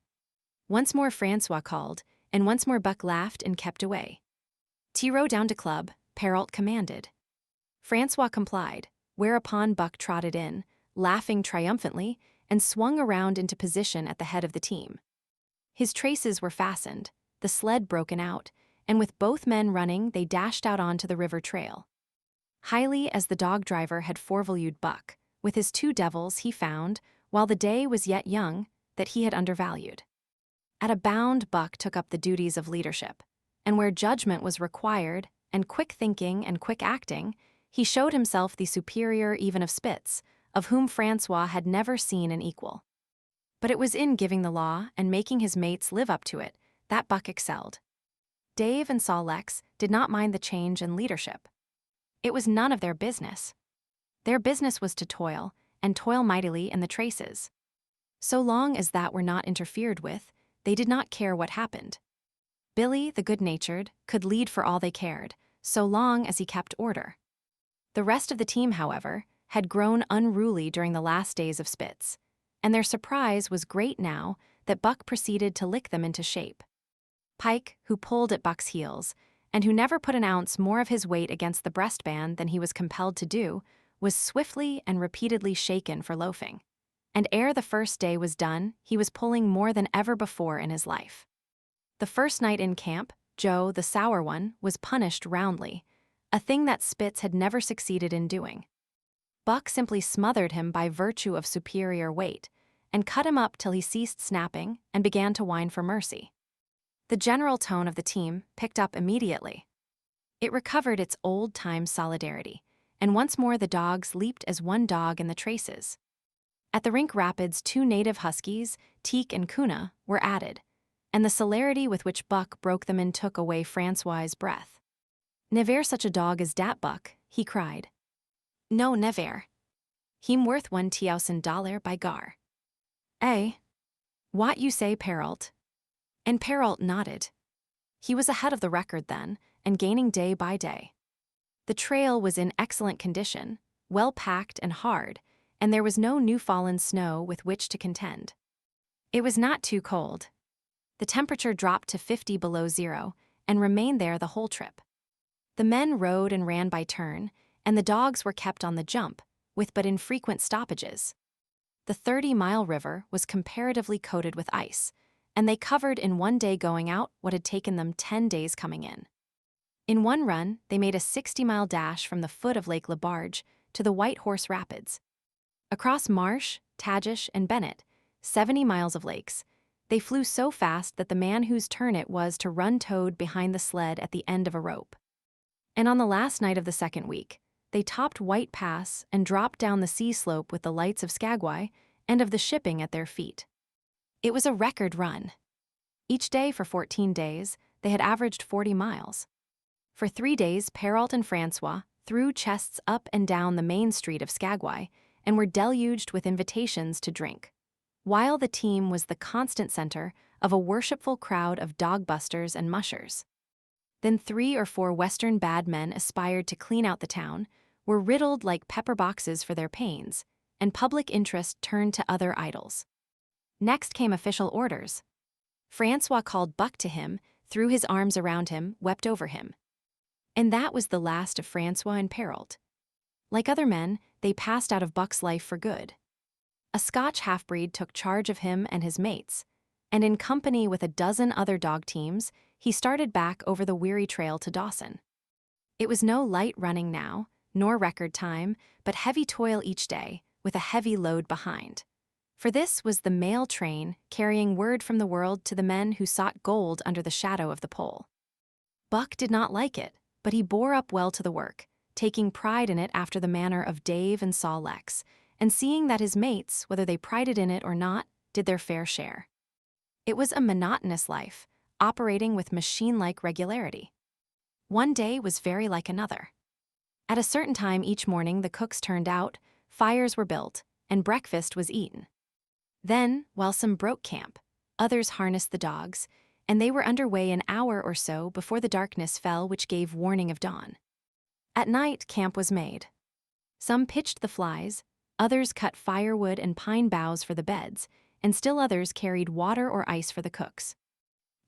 [SPEAKER 1] Once more Francois called, and once more Buck laughed and kept away. Tiro down to club, Perrault commanded. Francois complied, whereupon Buck trotted in, laughing triumphantly, and swung around into position at the head of the team. His traces were fastened, the sled broken out, and with both men running, they dashed out onto the river trail. Highly as the dog driver had forevalued Buck, with his 2 devils he found, while the day was yet young, that he had undervalued. At a bound, Buck took up the duties of leadership, and where judgment was required, and quick thinking and quick acting, he showed himself the superior even of Spitz, of whom Francois had never seen an equal. But it was in giving the law and making his mates live up to it that Buck excelled. Dave and Sol-Lex did not mind the change in leadership. It was none of their business. Their business was to toil, and toil mightily in the traces. So long as that were not interfered with, they did not care what happened. Billy, the good-natured, could lead for all they cared, so long as he kept order. The rest of the team, however, had grown unruly during the last days of Spitz, and their surprise was great now that Buck proceeded to lick them into shape. Pike, who pulled at Buck's heels, and who never put an ounce more of his weight against the breastband than he was compelled to do, was swiftly and repeatedly shaken for loafing. And ere the first day was done, he was pulling more than ever before in his life. The first night in camp, Joe, the sour one, was punished roundly, a thing that Spitz had never succeeded in doing. Buck simply smothered him by virtue of superior weight, and cut him up till he ceased snapping and began to whine for mercy. The general tone of the team picked up immediately. It recovered its old-time solidarity, and once more the dogs leaped as one dog in the traces. At the rink rapids, 2 native huskies, Teak and Kuna, were added, and the celerity with which Buck broke them in took away Francois's breath. "Never such a dog as dat, Buck," he cried. "No, never. Heem worth $1,000 by gar." "Eh? What you say, Perrault?" And Perrault nodded. He was ahead of the record then, and gaining day by day. The trail was in excellent condition, well packed and hard, and there was no new fallen snow with which to contend. It was not too cold. The temperature dropped to 50 below zero and remained there the whole trip. The men rode and ran by turn, and the dogs were kept on the jump, with but infrequent stoppages. The 30-mile river was comparatively coated with ice, and they covered in one day going out what had taken them 10 days coming in. In one run, they made a 60-mile dash from the foot of Lake LaBarge to the White Horse Rapids. Across Marsh, Tagish, and Bennett, 70 miles of lakes, they flew so fast that the man whose turn it was to run towed behind the sled at the end of a rope. And on the last night of the second week, they topped White Pass and dropped down the sea slope with the lights of Skagway and of the shipping at their feet. It was a record run. Each day for 14 days, they had averaged 40 miles. For 3 days, Perrault and Francois threw chests up and down the main street of Skagway and were deluged with invitations to drink, while the team was the constant center of a worshipful crowd of dogbusters and mushers. Then 3 or 4 Western bad men aspired to clean out the town, were riddled like pepper boxes for their pains, and public interest turned to other idols. Next came official orders. Francois called Buck to him, threw his arms around him, wept over him. And that was the last of Francois and Perrault. Like other men, they passed out of Buck's life for good. A Scotch half-breed took charge of him and his mates, and in company with a dozen other dog teams, he started back over the weary trail to Dawson. It was no light running now, nor record time, but heavy toil each day, with a heavy load behind. For this was the mail train carrying word from the world to the men who sought gold under the shadow of the pole. Buck did not like it, but he bore up well to the work, taking pride in it after the manner of Dave and Saul Lex, and seeing that his mates, whether they prided in it or not, did their fair share. It was a monotonous life, operating with machine-like regularity. One day was very like another. At a certain time each morning the cooks turned out, fires were built, and breakfast was eaten. Then, while some broke camp, others harnessed the dogs, and they were underway an hour or so before the darkness fell which gave warning of dawn. At night camp was made. Some pitched the flies, others cut firewood and pine boughs for the beds, and still others carried water or ice for the cooks.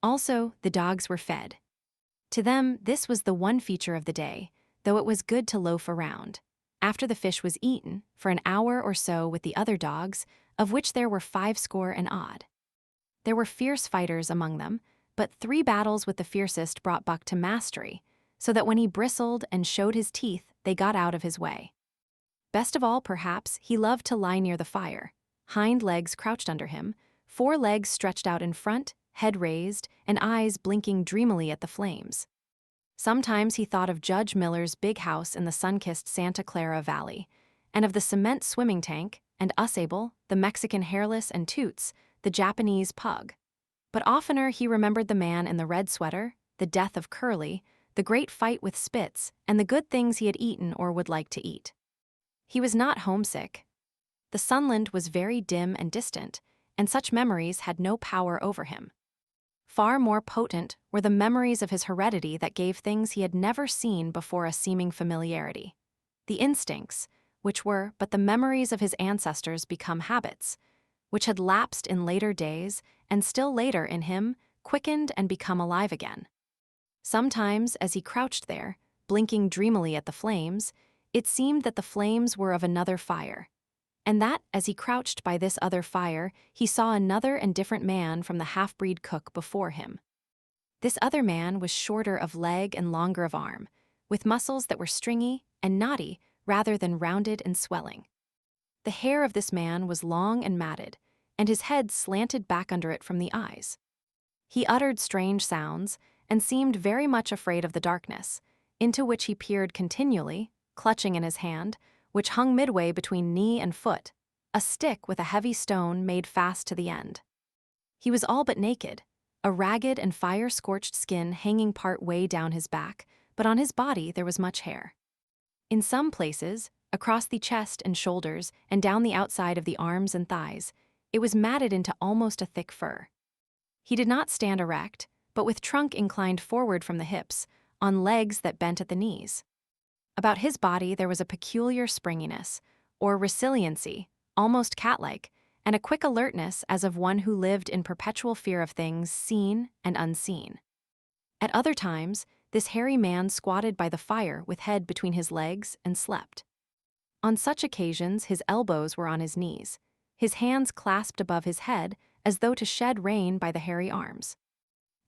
[SPEAKER 1] Also, the dogs were fed. To them, this was the one feature of the day, though it was good to loaf around, after the fish was eaten, for an hour or so with the other dogs, of which there were 50 and odd. There were fierce fighters among them, but 3 battles with the fiercest brought Buck to mastery, so that when he bristled and showed his teeth, they got out of his way. Best of all, perhaps, he loved to lie near the fire, hind legs crouched under him, 4 legs stretched out in front, head raised, and eyes blinking dreamily at the flames. Sometimes he thought of Judge Miller's big house in the sun-kissed Santa Clara Valley, and of the cement swimming tank, and Usable, the Mexican hairless, and Toots, the Japanese pug. But oftener he remembered the man in the red sweater, the death of Curly, the great fight with Spitz, and the good things he had eaten or would like to eat. He was not homesick. The Sunland was very dim and distant, and such memories had no power over him. Far more potent were the memories of his heredity that gave things he had never seen before a seeming familiarity. The instincts, which were but the memories of his ancestors become habits, which had lapsed in later days and still later in him, quickened and become alive again. Sometimes, as he crouched there, blinking dreamily at the flames, It seemed that the flames were of another fire, and that, as he crouched by this other fire, he saw another and different man from the half-breed cook before him. This other man was shorter of leg and longer of arm, with muscles that were stringy and knotty rather than rounded and swelling. The hair of this man was long and matted, and his head slanted back under it from the eyes. He uttered strange sounds and seemed very much afraid of the darkness, into which he peered continually, clutching in his hand, which hung midway between knee and foot, a stick with a heavy stone made fast to the end. He was all but naked, a ragged and fire-scorched skin hanging part way down his back, but on his body there was much hair. In some places, across the chest and shoulders and down the outside of the arms and thighs, it was matted into almost a thick fur. He did not stand erect, but with trunk inclined forward from the hips, on legs that bent at the knees. About his body there was a peculiar springiness, or resiliency, almost cat-like, and a quick alertness as of one who lived in perpetual fear of things seen and unseen. At other times, this hairy man squatted by the fire with head between his legs and slept. On such occasions his elbows were on his knees, his hands clasped above his head as though to shed rain by the hairy arms.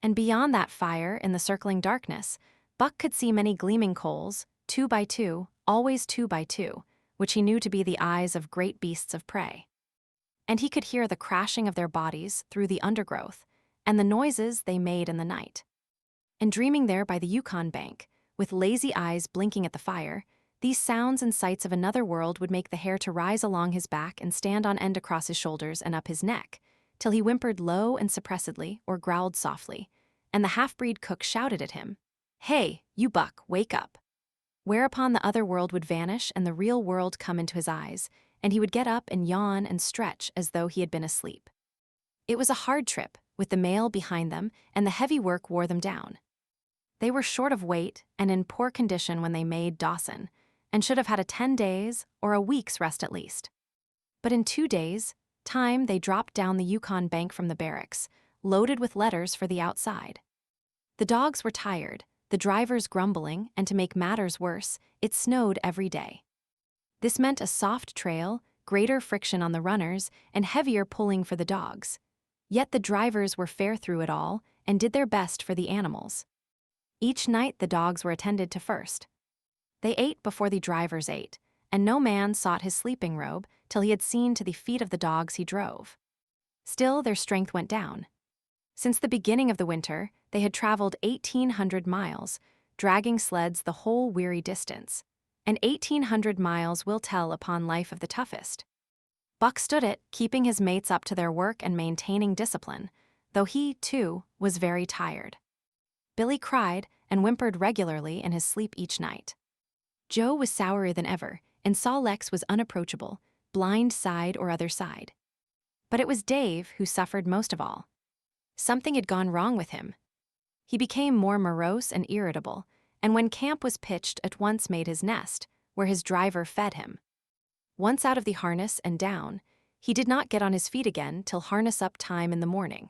[SPEAKER 1] And beyond that fire, in the circling darkness, Buck could see many gleaming coals, 2 by 2, always 2 by 2, which he knew to be the eyes of great beasts of prey. And he could hear the crashing of their bodies through the undergrowth, and the noises they made in the night. And dreaming there by the Yukon bank, with lazy eyes blinking at the fire, these sounds and sights of another world would make the hair to rise along his back and stand on end across his shoulders and up his neck, till he whimpered low and suppressedly or growled softly, and the half-breed cook shouted at him, "Hey, you Buck, wake up!" Whereupon the other world would vanish and the real world come into his eyes, and he would get up and yawn and stretch as though he had been asleep. It was a hard trip, with the mail behind them, and the heavy work wore them down. They were short of weight and in poor condition when they made Dawson, and should have had a 10 days or a week's rest at least. But in 2 days' time they dropped down the Yukon bank from the barracks, loaded with letters for the outside. The dogs were tired, the drivers grumbling, and to make matters worse, it snowed every day. This meant a soft trail, greater friction on the runners, and heavier pulling for the dogs. Yet the drivers were fair through it all and did their best for the animals. Each night the dogs were attended to first. They ate before the drivers ate, and no man sought his sleeping robe till he had seen to the feet of the dogs he drove. Still their strength went down. Since the beginning of the winter, they had traveled 1,800 miles, dragging sleds the whole weary distance, and 1,800 miles will tell upon life of the toughest. Buck stood it, keeping his mates up to their work and maintaining discipline, though he, too, was very tired. Billy cried and whimpered regularly in his sleep each night. Joe was sourer than ever, and saw Lex was unapproachable, blind side or other side. But it was Dave who suffered most of all. Something had gone wrong with him. He became more morose and irritable, and when camp was pitched at once made his nest, where his driver fed him. Once out of the harness and down, he did not get on his feet again till harness-up time in the morning.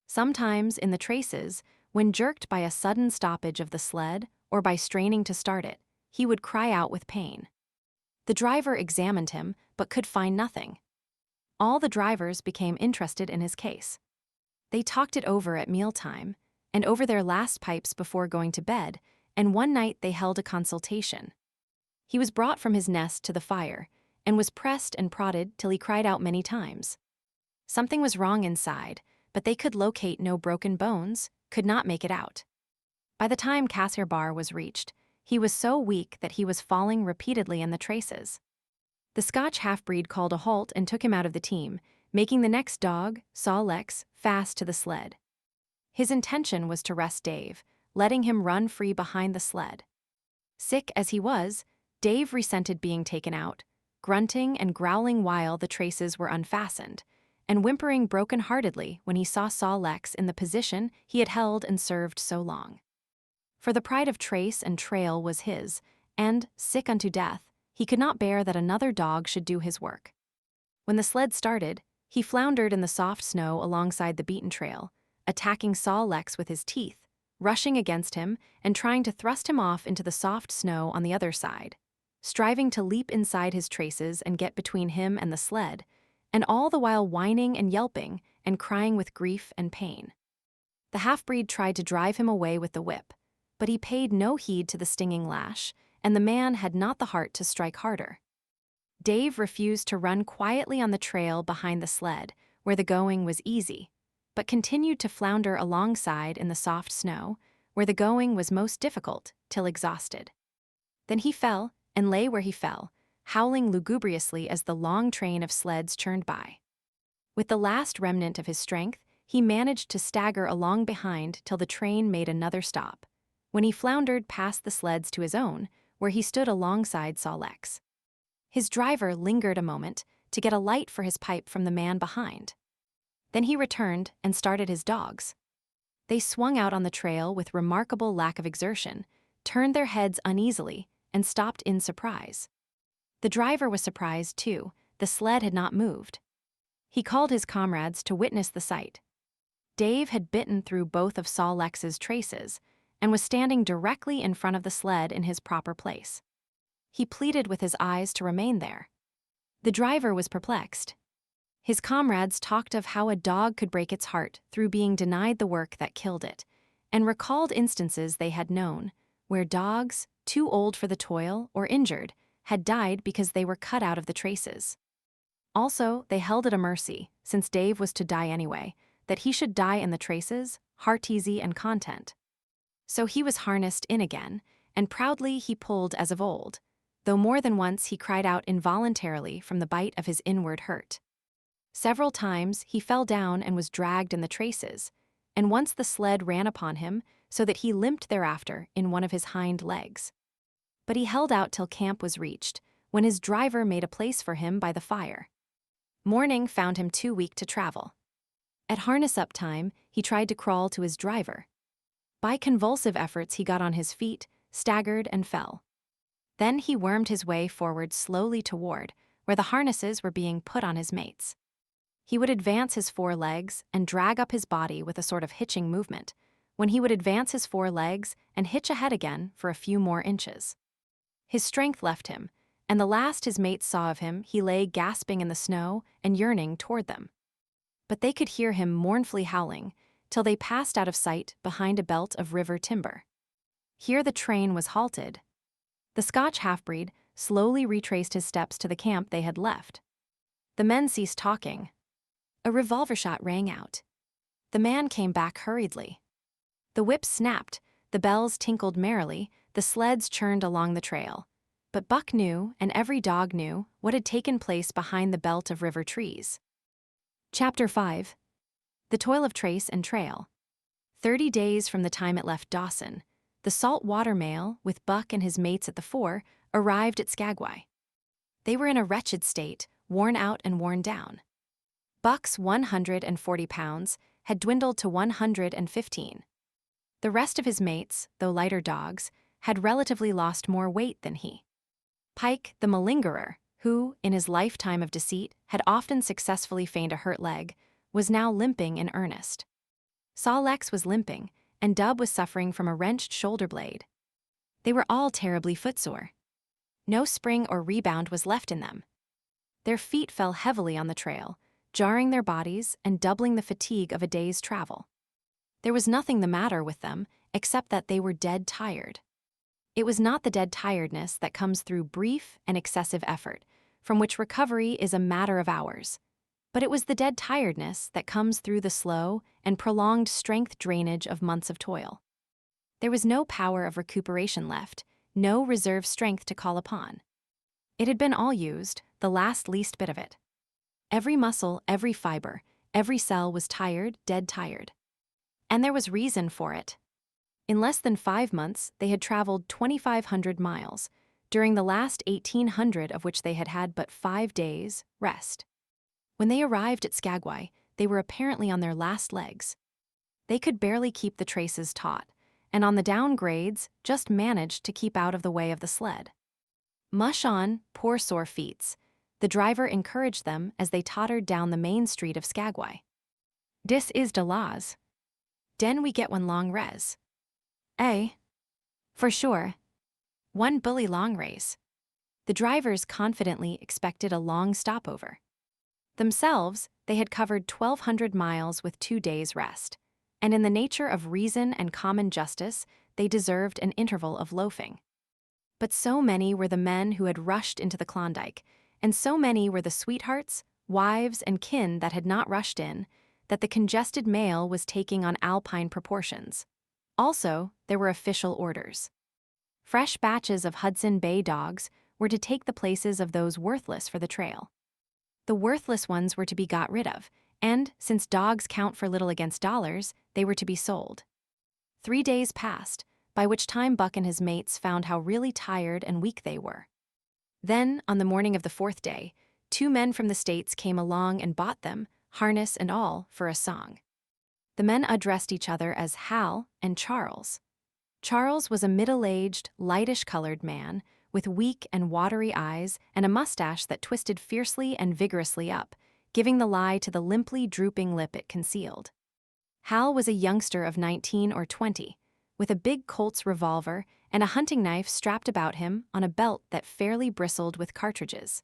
[SPEAKER 1] Sometimes in the traces, when jerked by a sudden stoppage of the sled or by straining to start it, he would cry out with pain. The driver examined him, but could find nothing. All the drivers became interested in his case. They talked it over at mealtime, and over their last pipes before going to bed, and one night they held a consultation. He was brought from his nest to the fire, and was pressed and prodded till he cried out many times. Something was wrong inside, but they could locate no broken bones, could not make it out. By the time Cassiar Bar was reached, he was so weak that he was falling repeatedly in the traces. The Scotch half-breed called a halt and took him out of the team, making the next dog, Saw Lex, fast to the sled. His intention was to rest Dave, letting him run free behind the sled. Sick as he was, Dave resented being taken out, grunting and growling while the traces were unfastened, and whimpering broken-heartedly when he saw Lex in the position he had held and served so long. For the pride of trace and trail was his, and, sick unto death, he could not bear that another dog should do his work. When the sled started, he floundered in the soft snow alongside the beaten trail, attacking Saw Lex with his teeth, rushing against him and trying to thrust him off into the soft snow on the other side. striving to leap inside his traces and get between him and the sled, and all the while whining and yelping and crying with grief and pain. The half-breed tried to drive him away with the whip, but he paid no heed to the stinging lash, and the man had not the heart to strike harder. Dave refused to run quietly on the trail behind the sled, where the going was easy, but continued to flounder alongside in the soft snow, where the going was most difficult, till exhausted. Then he fell, and lay where he fell, howling lugubriously as the long train of sleds churned by. With the last remnant of his strength, he managed to stagger along behind till the train made another stop, when he floundered past the sleds to his own, where he stood alongside Sol-leks. His driver lingered a moment to get a light for his pipe from the man behind. Then he returned and started his dogs. They swung out on the trail with remarkable lack of exertion, turned their heads uneasily, and stopped in surprise. The driver was surprised, too. The sled had not moved. He called his comrades to witness the sight. Dave had bitten through both of Sol-leks's traces and was standing directly in front of the sled in his proper place. He pleaded with his eyes to remain there. The driver was perplexed. His comrades talked of how a dog could break its heart through being denied the work that killed it, and recalled instances they had known, where dogs, too old for the toil or injured, had died because they were cut out of the traces. Also, they held it a mercy, since Dave was to die anyway, that he should die in the traces, heart easy and content. So he was harnessed in again, and proudly he pulled as of old, though more than once he cried out involuntarily from the bite of his inward hurt. Several times he fell down and was dragged in the traces, and once the sled ran upon him so that he limped thereafter in one of his hind legs. But he held out till camp was reached, when his driver made a place for him by the fire. Morning found him too weak to travel. At harness-up time, he tried to crawl to his driver. By convulsive efforts he got on his feet, staggered, and fell. Then he wormed his way forward slowly toward where the harnesses were being put on his mates. He would advance his four legs and drag up his body with a sort of hitching movement, when he would advance his four legs and hitch ahead again for a few more inches. His strength left him, and the last his mates saw of him, he lay gasping in the snow and yearning toward them. But they could hear him mournfully howling, till they passed out of sight behind a belt of river timber. Here the train was halted. The Scotch half-breed slowly retraced his steps to the camp they had left. The men ceased talking. A revolver shot rang out. The man came back hurriedly. The whip snapped, the bells tinkled merrily, the sleds churned along the trail. But Buck knew, and every dog knew, what had taken place behind the belt of river trees. Chapter 5. The Toil of Trace and Trail. 30 days from the time it left Dawson, the saltwater mail, with Buck and his mates at the fore, arrived at Skagway. They were in a wretched state, worn out and worn down. Buck's 140 pounds had dwindled to 115. The rest of his mates, though lighter dogs, had relatively lost more weight than he. Pike, the malingerer, who, in his lifetime of deceit, had often successfully feigned a hurt leg, was now limping in earnest. Sol-leks was limping, and Dub was suffering from a wrenched shoulder blade. They were all terribly footsore. No spring or rebound was left in them. Their feet fell heavily on the trail, jarring their bodies and doubling the fatigue of a day's travel. There was nothing the matter with them, except that they were dead tired. It was not the dead tiredness that comes through brief and excessive effort, from which recovery is a matter of hours, but it was the dead tiredness that comes through the slow and prolonged strength drainage of months of toil. There was no power of recuperation left, no reserve strength to call upon. It had been all used, the last least bit of it. Every muscle, every fiber, every cell was tired, dead tired. And there was reason for it. In less than 5 months, they had traveled 2,500 miles, during the last 1,800 of which they had had but 5 days' rest. When they arrived at Skagway, they were apparently on their last legs. They could barely keep the traces taut, and on the down grades just managed to keep out of the way of the sled. Mush on, poor sore feets, the driver encouraged them as they tottered down the main street of Skagway. "Dis is de laws. Den we get one long res." "Eh?" "For sure. One bully long race." The drivers confidently expected a long stopover. Themselves, they had covered 1,200 miles with 2 days' rest, and in the nature of reason and common justice, they deserved an interval of loafing. But so many were the men who had rushed into the Klondike, and so many were the sweethearts, wives, and kin that had not rushed in, that the congested mail was taking on alpine proportions. Also, there were official orders. Fresh batches of Hudson Bay dogs were to take the places of those worthless for the trail. The worthless ones were to be got rid of, and, since dogs count for little against dollars, they were to be sold. 3 days passed, by which time Buck and his mates found how really tired and weak they were. Then, on the morning of the 4th day, 2 men from the States came along and bought them, harness and all, for a song. The men addressed each other as Hal and Charles. Charles was a middle-aged, lightish-colored man with weak and watery eyes and a mustache that twisted fiercely and vigorously up, giving the lie to the limply drooping lip it concealed. Hal was a youngster of 19 or 20, with a big Colt's revolver and a hunting knife strapped about him on a belt that fairly bristled with cartridges.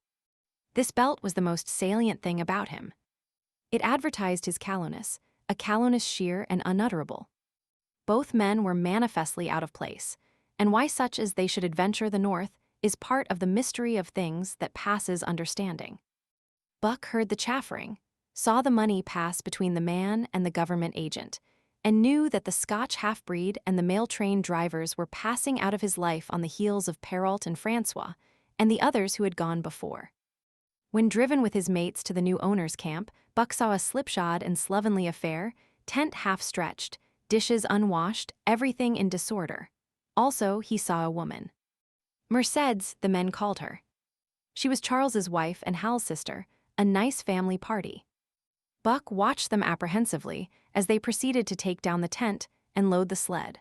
[SPEAKER 1] This belt was the most salient thing about him. It advertised his callousness, a callousness sheer and unutterable. Both men were manifestly out of place, and why such as they should adventure the north is part of the mystery of things that passes understanding. Buck heard the chaffering, saw the money pass between the man and the government agent, and knew that the Scotch half-breed and the mail-train drivers were passing out of his life on the heels of Perrault and Francois, and the others who had gone before. When driven with his mates to the new owner's camp, Buck saw a slipshod and slovenly affair, tent half-stretched, dishes unwashed, everything in disorder. Also, he saw a woman. Mercedes, the men called her. She was Charles's wife and Hal's sister, a nice family party. Buck watched them apprehensively as they proceeded to take down the tent and load the sled.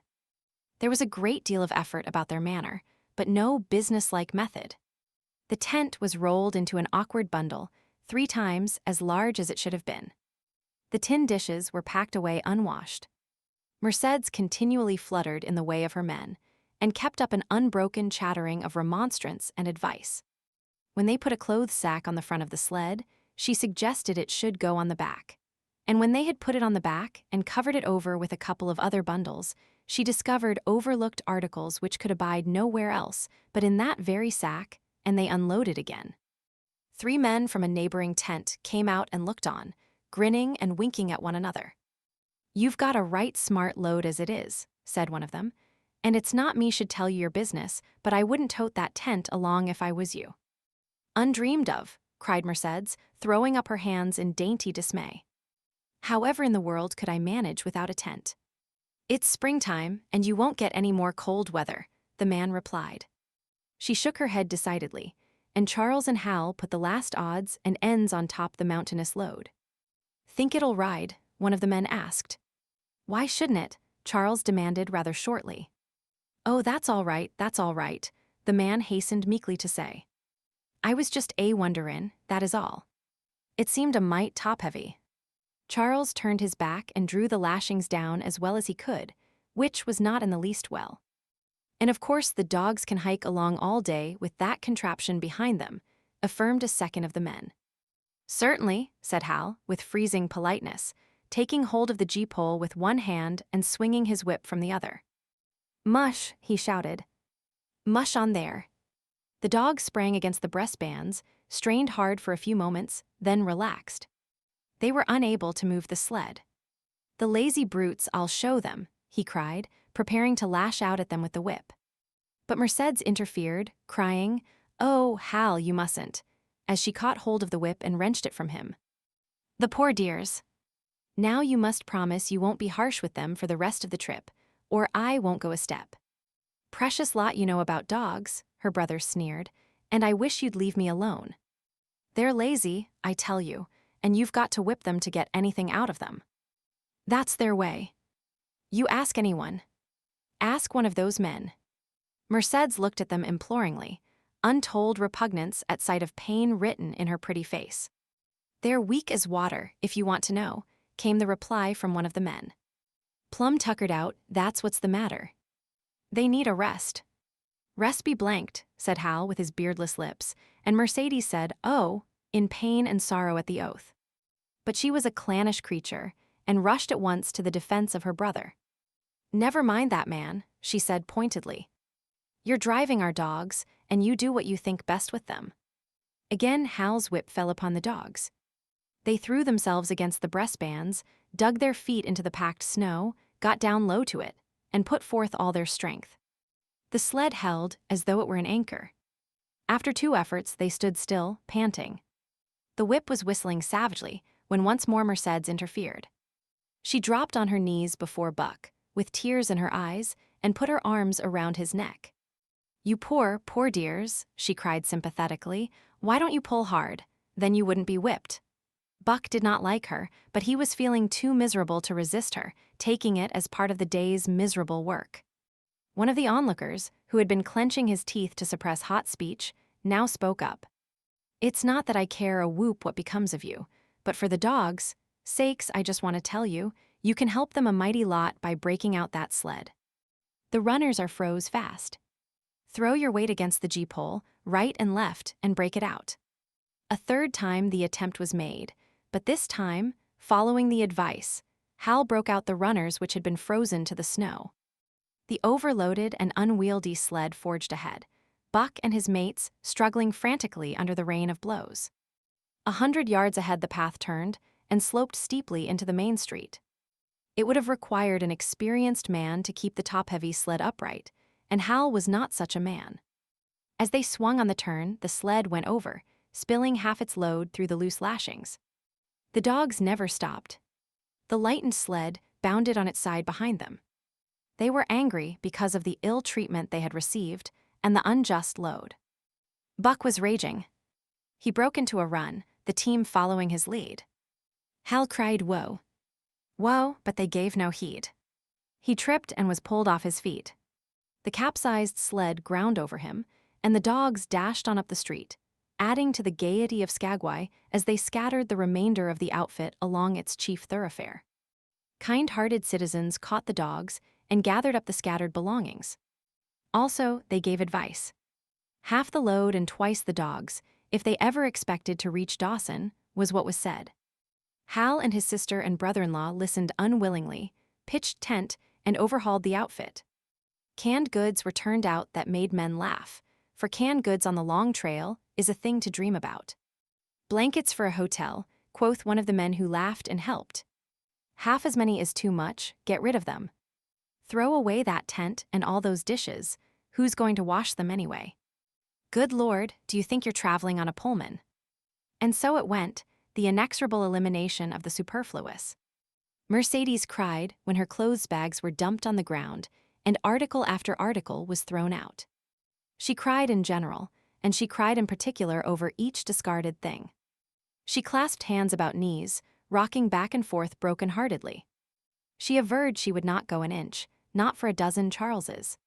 [SPEAKER 1] There was a great deal of effort about their manner, but no businesslike method. The tent was rolled into an awkward bundle, 3 times as large as it should have been. The tin dishes were packed away unwashed. Mercedes continually fluttered in the way of her men, and kept up an unbroken chattering of remonstrance and advice. When they put a clothes sack on the front of the sled, she suggested it should go on the back. And when they had put it on the back and covered it over with a couple of other bundles, she discovered overlooked articles which could abide nowhere else but in that very sack, and they unloaded again. 3 men from a neighboring tent came out and looked on, grinning and winking at one another. "You've got a right smart load as it is," said one of them, "and it's not me should tell you your business, but I wouldn't tote that tent along if I was you." "Undreamed of," cried Mercedes, throwing up her hands in dainty dismay. "However in the world could I manage without a tent?" "It's springtime, and you won't get any more cold weather," the man replied. She shook her head decidedly, and Charles and Hal put the last odds and ends on top the mountainous load. "Think it'll ride?" one of the men asked. "Why shouldn't it?" Charles demanded rather shortly. "Oh, that's all right, the man hastened meekly to say. "I was just wonderin', that is all. It seemed a mite top-heavy." Charles turned his back and drew the lashings down as well as he could, which was not in the least well. "And of course the dogs can hike along all day with that contraption behind them," affirmed a second of the men. "Certainly," said Hal, with freezing politeness, taking hold of the gee-pole with one hand and swinging his whip from the other. "Mush," he shouted. "Mush on there." The dogs sprang against the breastbands, strained hard for a few moments, then relaxed. They were unable to move the sled. "The lazy brutes, I'll show them," he cried, preparing to lash out at them with the whip. But Mercedes interfered, crying, "Oh, Hal, you mustn't," as she caught hold of the whip and wrenched it from him. "The poor dears. Now you must promise you won't be harsh with them for the rest of the trip, or I won't go a step." "Precious lot you know about dogs," her brother sneered, "and I wish you'd leave me alone. They're lazy, I tell you, and you've got to whip them to get anything out of them. That's their way. You ask anyone. Ask one of those men." Mercedes looked at them imploringly, untold repugnance at sight of pain written in her pretty face. "They're weak as water, if you want to know," came the reply from one of the men. "Plumb tuckered out, that's what's the matter. They need a rest." "Rest be blanked," said Hal with his beardless lips, and Mercedes said, "Oh," in pain and sorrow at the oath. But she was a clannish creature, and rushed at once to the defense of her brother. "Never mind that man," she said pointedly. "You're driving our dogs, and you do what you think best with them." Again Hal's whip fell upon the dogs. They threw themselves against the breastbands, dug their feet into the packed snow, got down low to it, and put forth all their strength. The sled held as though it were an anchor. After 2 efforts, they stood still, panting. The whip was whistling savagely when once more Mercedes interfered. She dropped on her knees before Buck, with tears in her eyes, and put her arms around his neck. "You poor, poor dears," she cried sympathetically. "Why don't you pull hard? Then you wouldn't be whipped." Buck did not like her, but he was feeling too miserable to resist her, taking it as part of the day's miserable work. One of the onlookers, who had been clenching his teeth to suppress hot speech, now spoke up. "It's not that I care a whoop what becomes of you, but for the dogs' sakes I just want to tell you, you can help them a mighty lot by breaking out that sled. The runners are froze fast. Throw your weight against the G-pole, right and left, and break it out." A third time the attempt was made, but this time, following the advice, Hal broke out the runners which had been frozen to the snow. The overloaded and unwieldy sled forged ahead, Buck and his mates struggling frantically under the rain of blows. 100 yards ahead the path turned and sloped steeply into the main street. It would have required an experienced man to keep the top-heavy sled upright, and Hal was not such a man. As they swung on the turn, the sled went over, spilling half its load through the loose lashings. The dogs never stopped. The lightened sled bounded on its side behind them. They were angry because of the ill treatment they had received and the unjust load. Buck was raging. He broke into a run, the team following his lead. Hal cried, "Whoa. Whoa," but they gave no heed. He tripped and was pulled off his feet. The capsized sled ground over him, and the dogs dashed on up the street, adding to the gaiety of Skagway as they scattered the remainder of the outfit along its chief thoroughfare. Kind-hearted citizens caught the dogs and gathered up the scattered belongings. Also, they gave advice. Half the load and twice the dogs, if they ever expected to reach Dawson, was what was said. Hal and his sister and brother-in-law listened unwillingly, pitched tent, and overhauled the outfit. Canned goods were turned out that made men laugh, for canned goods on the long trail is a thing to dream about. "Blankets for a hotel," quoth one of the men who laughed and helped. "Half as many is too much, get rid of them. Throw away that tent and all those dishes, who's going to wash them anyway? Good Lord, do you think you're traveling on a Pullman?" And so it went, the inexorable elimination of the superfluous. Mercedes cried when her clothes bags were dumped on the ground, and article after article was thrown out. She cried in general, and she cried in particular over each discarded thing. She clasped hands about knees, rocking back and forth broken-heartedly. She averred she would not go an inch, not for a dozen Charleses.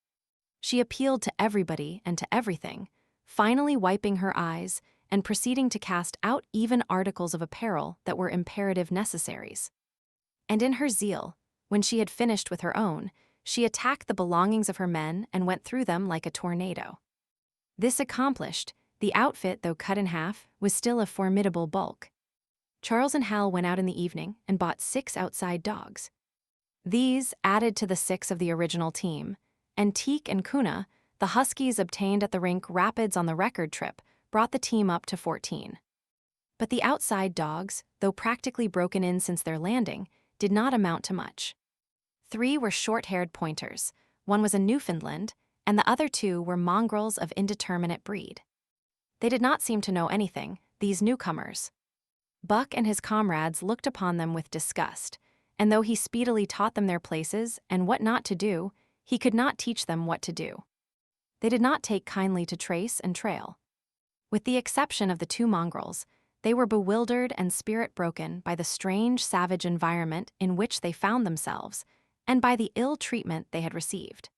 [SPEAKER 1] She appealed to everybody and to everything, finally wiping her eyes and proceeding to cast out even articles of apparel that were imperative necessaries. And in her zeal, when she had finished with her own, she attacked the belongings of her men and went through them like a tornado. This accomplished, the outfit, though cut in half, was still a formidable bulk. Charles and Hal went out in the evening and bought 6 outside dogs. These added to the 6 of the original team, and Teak and Kuna, the huskies obtained at the rink Rapids on the record trip, brought the team up to 14. But the outside dogs, though practically broken in since their landing, did not amount to much. 3 were short-haired pointers, 1 was a Newfoundland, and the other 2 were mongrels of indeterminate breed. They did not seem to know anything, these newcomers. Buck and his comrades looked upon them with disgust, and though he speedily taught them their places and what not to do, he could not teach them what to do. They did not take kindly to trace and trail. With the exception of the 2 mongrels, they were bewildered and spirit-broken by the strange, savage environment in which they found themselves, and by the ill treatment they had received.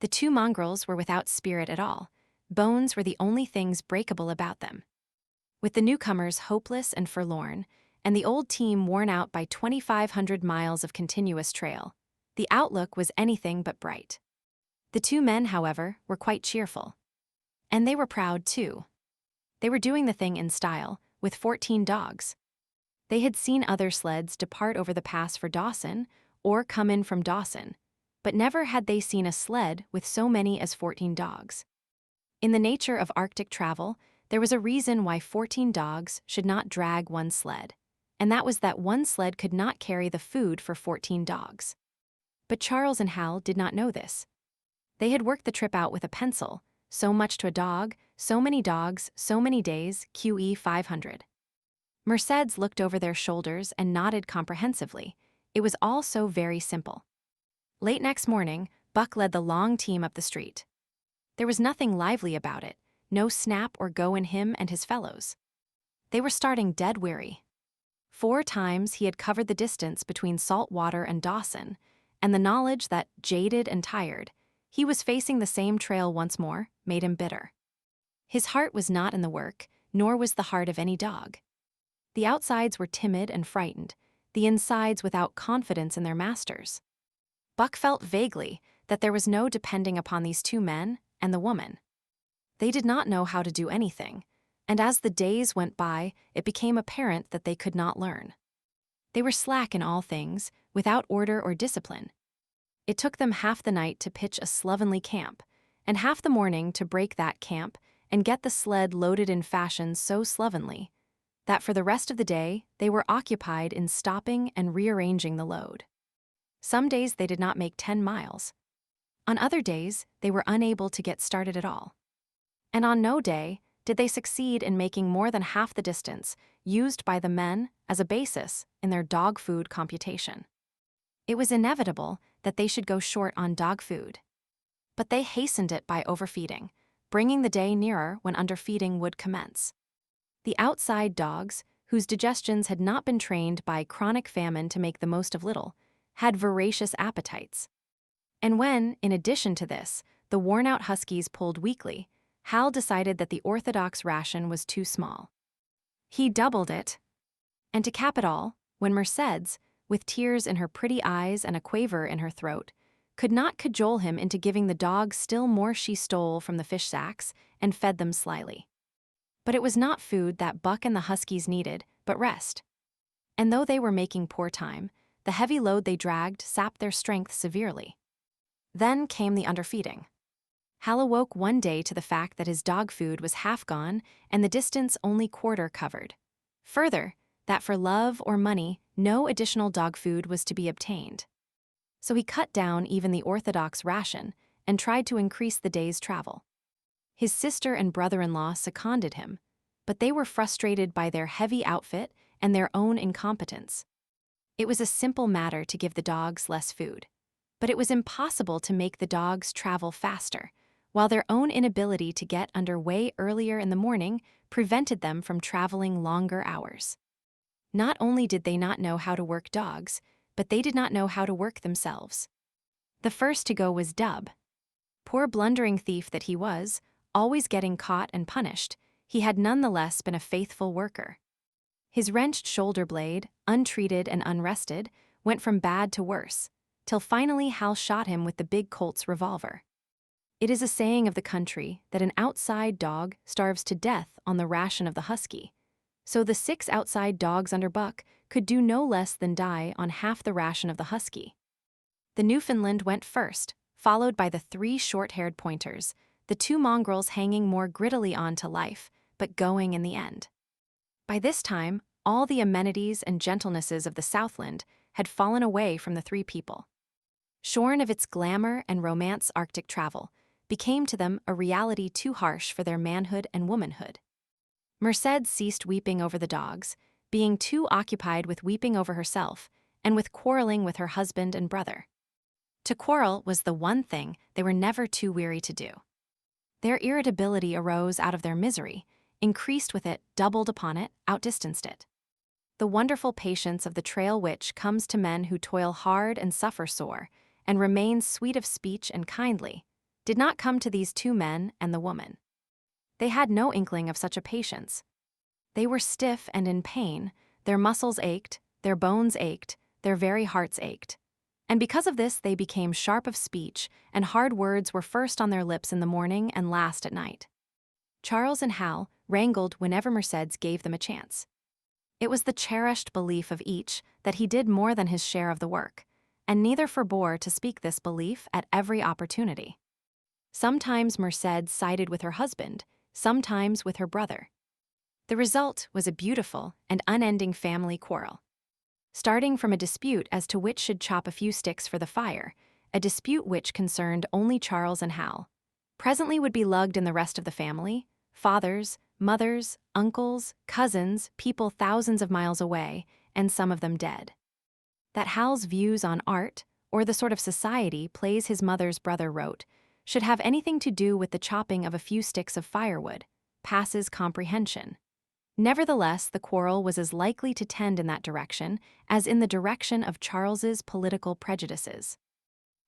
[SPEAKER 1] The 2 mongrels were without spirit at all. Bones were the only things breakable about them. With the newcomers hopeless and forlorn, and the old team worn out by 2,500 miles of continuous trail, the outlook was anything but bright. The two men, however, were quite cheerful. And they were proud, too. They were doing the thing in style, with 14 dogs. They had seen other sleds depart over the pass for Dawson, or come in from Dawson, but never had they seen a sled with so many as 14 dogs. In the nature of Arctic travel, there was a reason why 14 dogs should not drag one sled, and that was that one sled could not carry the food for 14 dogs. But Charles and Hal did not know this. They had worked the trip out with a pencil, so much to a dog, so many dogs, so many days, QE 500. Mercedes looked over their shoulders and nodded comprehensively. It was all so very simple. Late next morning, Buck led the long team up the street. There was nothing lively about it, no snap or go in him and his fellows. They were starting dead weary. 4 times he had covered the distance between Saltwater and Dawson, and the knowledge that, jaded and tired, he was facing the same trail once more made him bitter. His heart was not in the work, nor was the heart of any dog. The outsides were timid and frightened, the insides without confidence in their masters. Buck felt vaguely that there was no depending upon these 2 men and the woman. They did not know how to do anything, and as the days went by, it became apparent that they could not learn. They were slack in all things, without order or discipline. It took them half the night to pitch a slovenly camp, and half the morning to break that camp and get the sled loaded in fashion so slovenly that for the rest of the day they were occupied in stopping and rearranging the load. Some days they did not make 10 miles. On other days, they were unable to get started at all. And on no day did they succeed in making more than half the distance used by the men as a basis in their dog food computation. It was inevitable that they should go short on dog food. But they hastened it by overfeeding, bringing the day nearer when underfeeding would commence. The outside dogs, whose digestions had not been trained by chronic famine to make the most of little, had voracious appetites. And when, in addition to this, the worn-out huskies pulled weakly, Hal decided that the orthodox ration was too small. He doubled it. And to cap it all, when Mercedes, with tears in her pretty eyes and a quaver in her throat, could not cajole him into giving the dogs still more, she stole from the fish sacks and fed them slyly. But it was not food that Buck and the huskies needed, but rest. And though they were making poor time, the heavy load they dragged sapped their strength severely. Then came the underfeeding. Hal awoke one day to the fact that his dog food was half gone and the distance only quarter covered. Further, that for love or money, no additional dog food was to be obtained. So he cut down even the orthodox ration and tried to increase the day's travel. His sister and brother-in-law seconded him, but they were frustrated by their heavy outfit and their own incompetence. It was a simple matter to give the dogs less food, but it was impossible to make the dogs travel faster, while their own inability to get under way earlier in the morning prevented them from traveling longer hours. Not only did they not know how to work dogs, but they did not know how to work themselves. The first to go was Dub. Poor blundering thief that he was, always getting caught and punished, he had nonetheless been a faithful worker. His wrenched shoulder blade, untreated and unrested, went from bad to worse, till finally Hal shot him with the big Colt's revolver. It is a saying of the country that an outside dog starves to death on the ration of the husky, so the 6 outside dogs under Buck could do no less than die on half the ration of the husky. The Newfoundland went first, followed by the 3 short-haired pointers, the 2 mongrels hanging more grittily on to life, but going in the end. By this time, all the amenities and gentlenesses of the Southland had fallen away from the 3 people. Shorn of its glamour and romance, Arctic travel became to them a reality too harsh for their manhood and womanhood. Mercedes ceased weeping over the dogs, being too occupied with weeping over herself and with quarreling with her husband and brother. To quarrel was the one thing they were never too weary to do. Their irritability arose out of their misery, increased with it, doubled upon it, outdistanced it. The wonderful patience of the trail which comes to men who toil hard and suffer sore, and remain sweet of speech and kindly, did not come to these 2 men and the woman. They had no inkling of such a patience. They were stiff and in pain, their muscles ached, their bones ached, their very hearts ached. And because of this, they became sharp of speech, and hard words were first on their lips in the morning and last at night. Charles and Hal wrangled whenever Mercedes gave them a chance. It was the cherished belief of each that he did more than his share of the work, and neither forbore to speak this belief at every opportunity. Sometimes Mercedes sided with her husband, sometimes with her brother. The result was a beautiful and unending family quarrel. Starting from a dispute as to which should chop a few sticks for the fire, a dispute which concerned only Charles and Hal, presently would be lugged in the rest of the family, fathers, mothers, uncles, cousins, people thousands of miles away, and some of them dead. That Hal's views on art, or the sort of society plays his mother's brother wrote, should have anything to do with the chopping of a few sticks of firewood, passes comprehension. Nevertheless, the quarrel was as likely to tend in that direction as in the direction of Charles's political prejudices.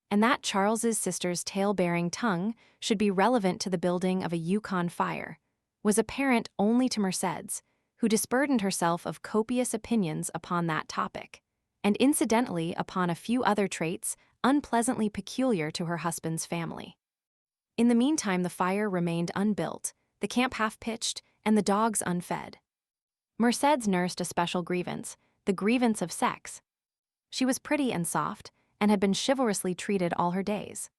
[SPEAKER 1] And that Charles's sister's tale-bearing tongue should be relevant to the building of a Yukon fire was apparent only to Mercedes, who disburdened herself of copious opinions upon that topic, and incidentally upon a few other traits unpleasantly peculiar to her husband's family. In the meantime, the fire remained unbuilt, the camp half-pitched, and the dogs unfed. Mercedes nursed a special grievance, the grievance of sex. She was pretty and soft, and had been chivalrously treated all her days.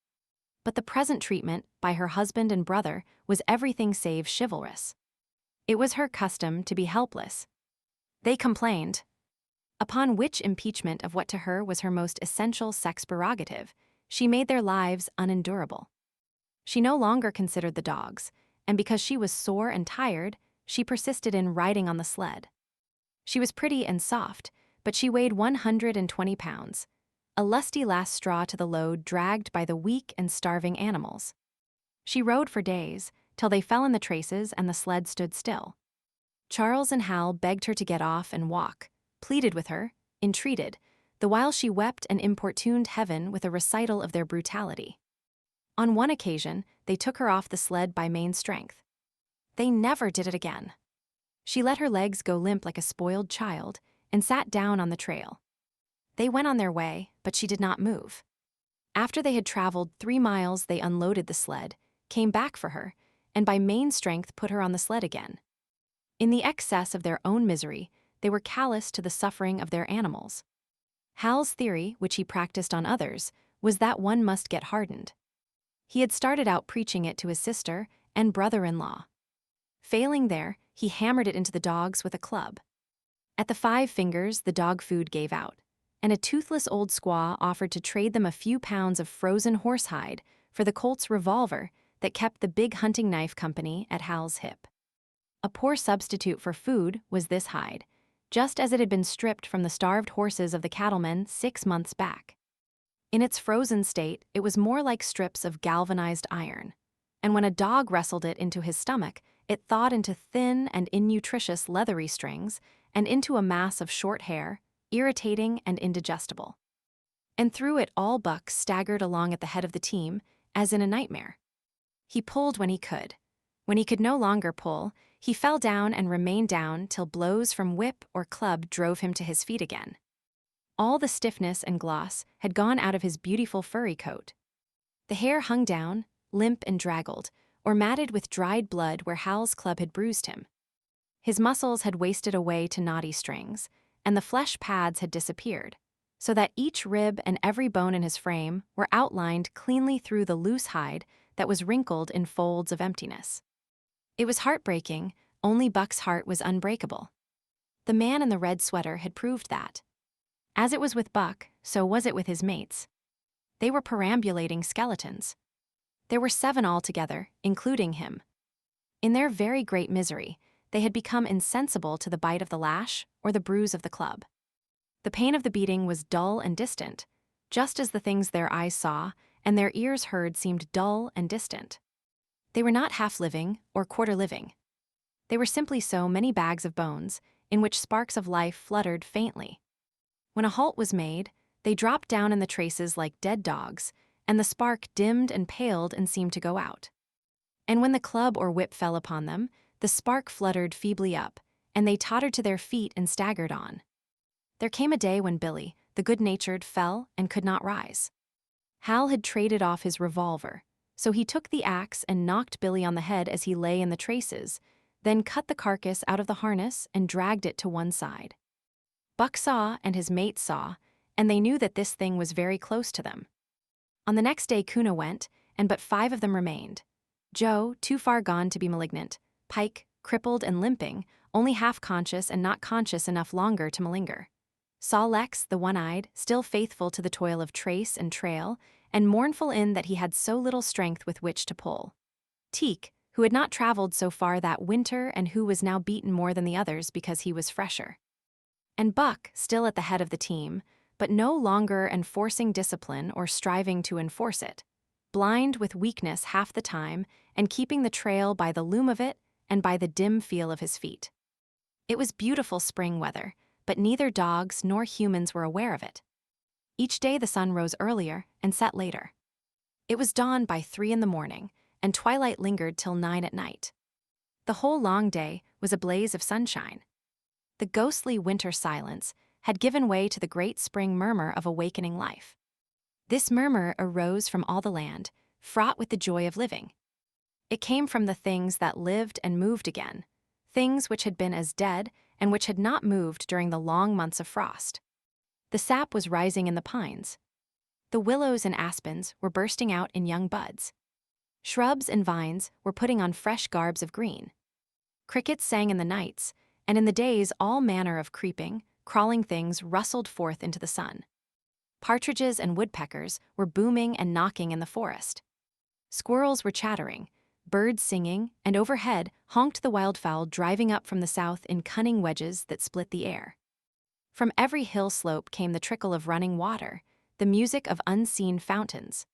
[SPEAKER 1] But the present treatment, by her husband and brother, was everything save chivalrous. It was her custom to be helpless. They complained. Upon which impeachment of what to her was her most essential sex prerogative, she made their lives unendurable. She no longer considered the dogs, and because she was sore and tired, she persisted in riding on the sled. She was pretty and soft, but she weighed 120 pounds, a lusty last straw to the load dragged by the weak and starving animals. She rode for days, till they fell in the traces and the sled stood still. Charles and Hal begged her to get off and walk, pleaded with her, entreated, the while she wept and importuned heaven with a recital of their brutality. On one occasion, they took her off the sled by main strength. They never did it again. She let her legs go limp like a spoiled child and sat down on the trail. They went on their way, but she did not move. After they had traveled 3 miles, they unloaded the sled, came back for her, and by main strength put her on the sled again. In the excess of their own misery, they were callous to the suffering of their animals. Hal's theory, which he practiced on others, was that one must get hardened. He had started out preaching it to his sister and brother-in-law. Failing there, he hammered it into the dogs with a club. At the 5 fingers, the dog food gave out, and a toothless old squaw offered to trade them a few pounds of frozen horsehide for the Colt's revolver that kept the big hunting knife company at Hal's hip. A poor substitute for food was this hide, just as it had been stripped from the starved horses of the cattlemen 6 months back. In its frozen state, it was more like strips of galvanized iron, and when a dog wrestled it into his stomach, it thawed into thin and innutritious leathery strings and into a mass of short hair, irritating and indigestible. And through it all Buck staggered along at the head of the team, as in a nightmare. He pulled when he could. When he could no longer pull, he fell down and remained down till blows from whip or club drove him to his feet again. All the stiffness and gloss had gone out of his beautiful furry coat. The hair hung down, limp and draggled, or matted with dried blood where Hal's club had bruised him. His muscles had wasted away to knotty strings, and the flesh pads had disappeared, so that each rib and every bone in his frame were outlined cleanly through the loose hide that was wrinkled in folds of emptiness. It was heartbreaking, only Buck's heart was unbreakable. The man in the red sweater had proved that. As it was with Buck, so was it with his mates. They were perambulating skeletons. There were 7 altogether, including him. In their very great misery, they had become insensible to the bite of the lash or the bruise of the club. The pain of the beating was dull and distant, just as the things their eyes saw and their ears heard seemed dull and distant. They were not half-living or quarter-living. They were simply so many bags of bones, in which sparks of life fluttered faintly. When a halt was made, they dropped down in the traces like dead dogs, and the spark dimmed and paled and seemed to go out. And when the club or whip fell upon them, the spark fluttered feebly up, and they tottered to their feet and staggered on. There came a day when Billy, the good-natured, fell and could not rise. Hal had traded off his revolver, so he took the axe and knocked Billy on the head as he lay in the traces, then cut the carcass out of the harness and dragged it to one side. Buck saw and his mate saw, and they knew that this thing was very close to them. On the next day Kuna went, and but 5 of them remained. Joe, too far gone to be malignant, Pike, crippled and limping, only half-conscious and not conscious enough longer to malinger. Saw Lex, the one-eyed, still faithful to the toil of trace and trail, and mournful in that he had so little strength with which to pull. Teak, who had not traveled so far that winter and who was now beaten more than the others because he was fresher. And Buck, still at the head of the team, but no longer enforcing discipline or striving to enforce it, blind with weakness half the time and keeping the trail by the loom of it and by the dim feel of his feet. It was beautiful spring weather, but neither dogs nor humans were aware of it. Each day the sun rose earlier and set later. It was dawn by 3 in the morning, and twilight lingered till 9 at night. The whole long day was a blaze of sunshine. The ghostly winter silence had given way to the great spring murmur of awakening life. This murmur arose from all the land, fraught with the joy of living. It came from the things that lived and moved again, things which had been as dead and which had not moved during the long months of frost. The sap was rising in the pines. The willows and aspens were bursting out in young buds. Shrubs and vines were putting on fresh garbs of green. Crickets sang in the nights, and in the days all manner of creeping, crawling things rustled forth into the sun. Partridges and woodpeckers were booming and knocking in the forest. Squirrels were chattering, birds singing, and overhead honked the wildfowl driving up from the south in cunning wedges that split the air. From every hill slope came the trickle of running water, the music of unseen fountains.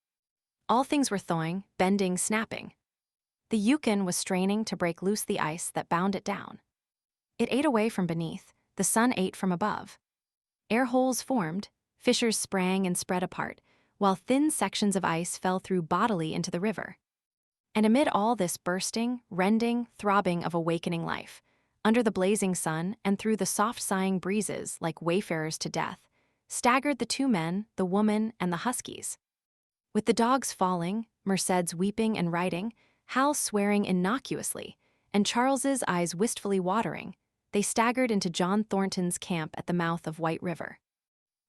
[SPEAKER 1] All things were thawing, bending, snapping. The Yukon was straining to break loose the ice that bound it down. It ate away from beneath, the sun ate from above. Air holes formed, fissures sprang and spread apart, while thin sections of ice fell through bodily into the river. And amid all this bursting, rending, throbbing of awakening life, under the blazing sun and through the soft sighing breezes like wayfarers to death, staggered the 2 men, the woman, and the huskies. With the dogs falling, Merced's weeping and riding, Hal swearing innocuously, and Charles's eyes wistfully watering, they staggered into John Thornton's camp at the mouth of White River.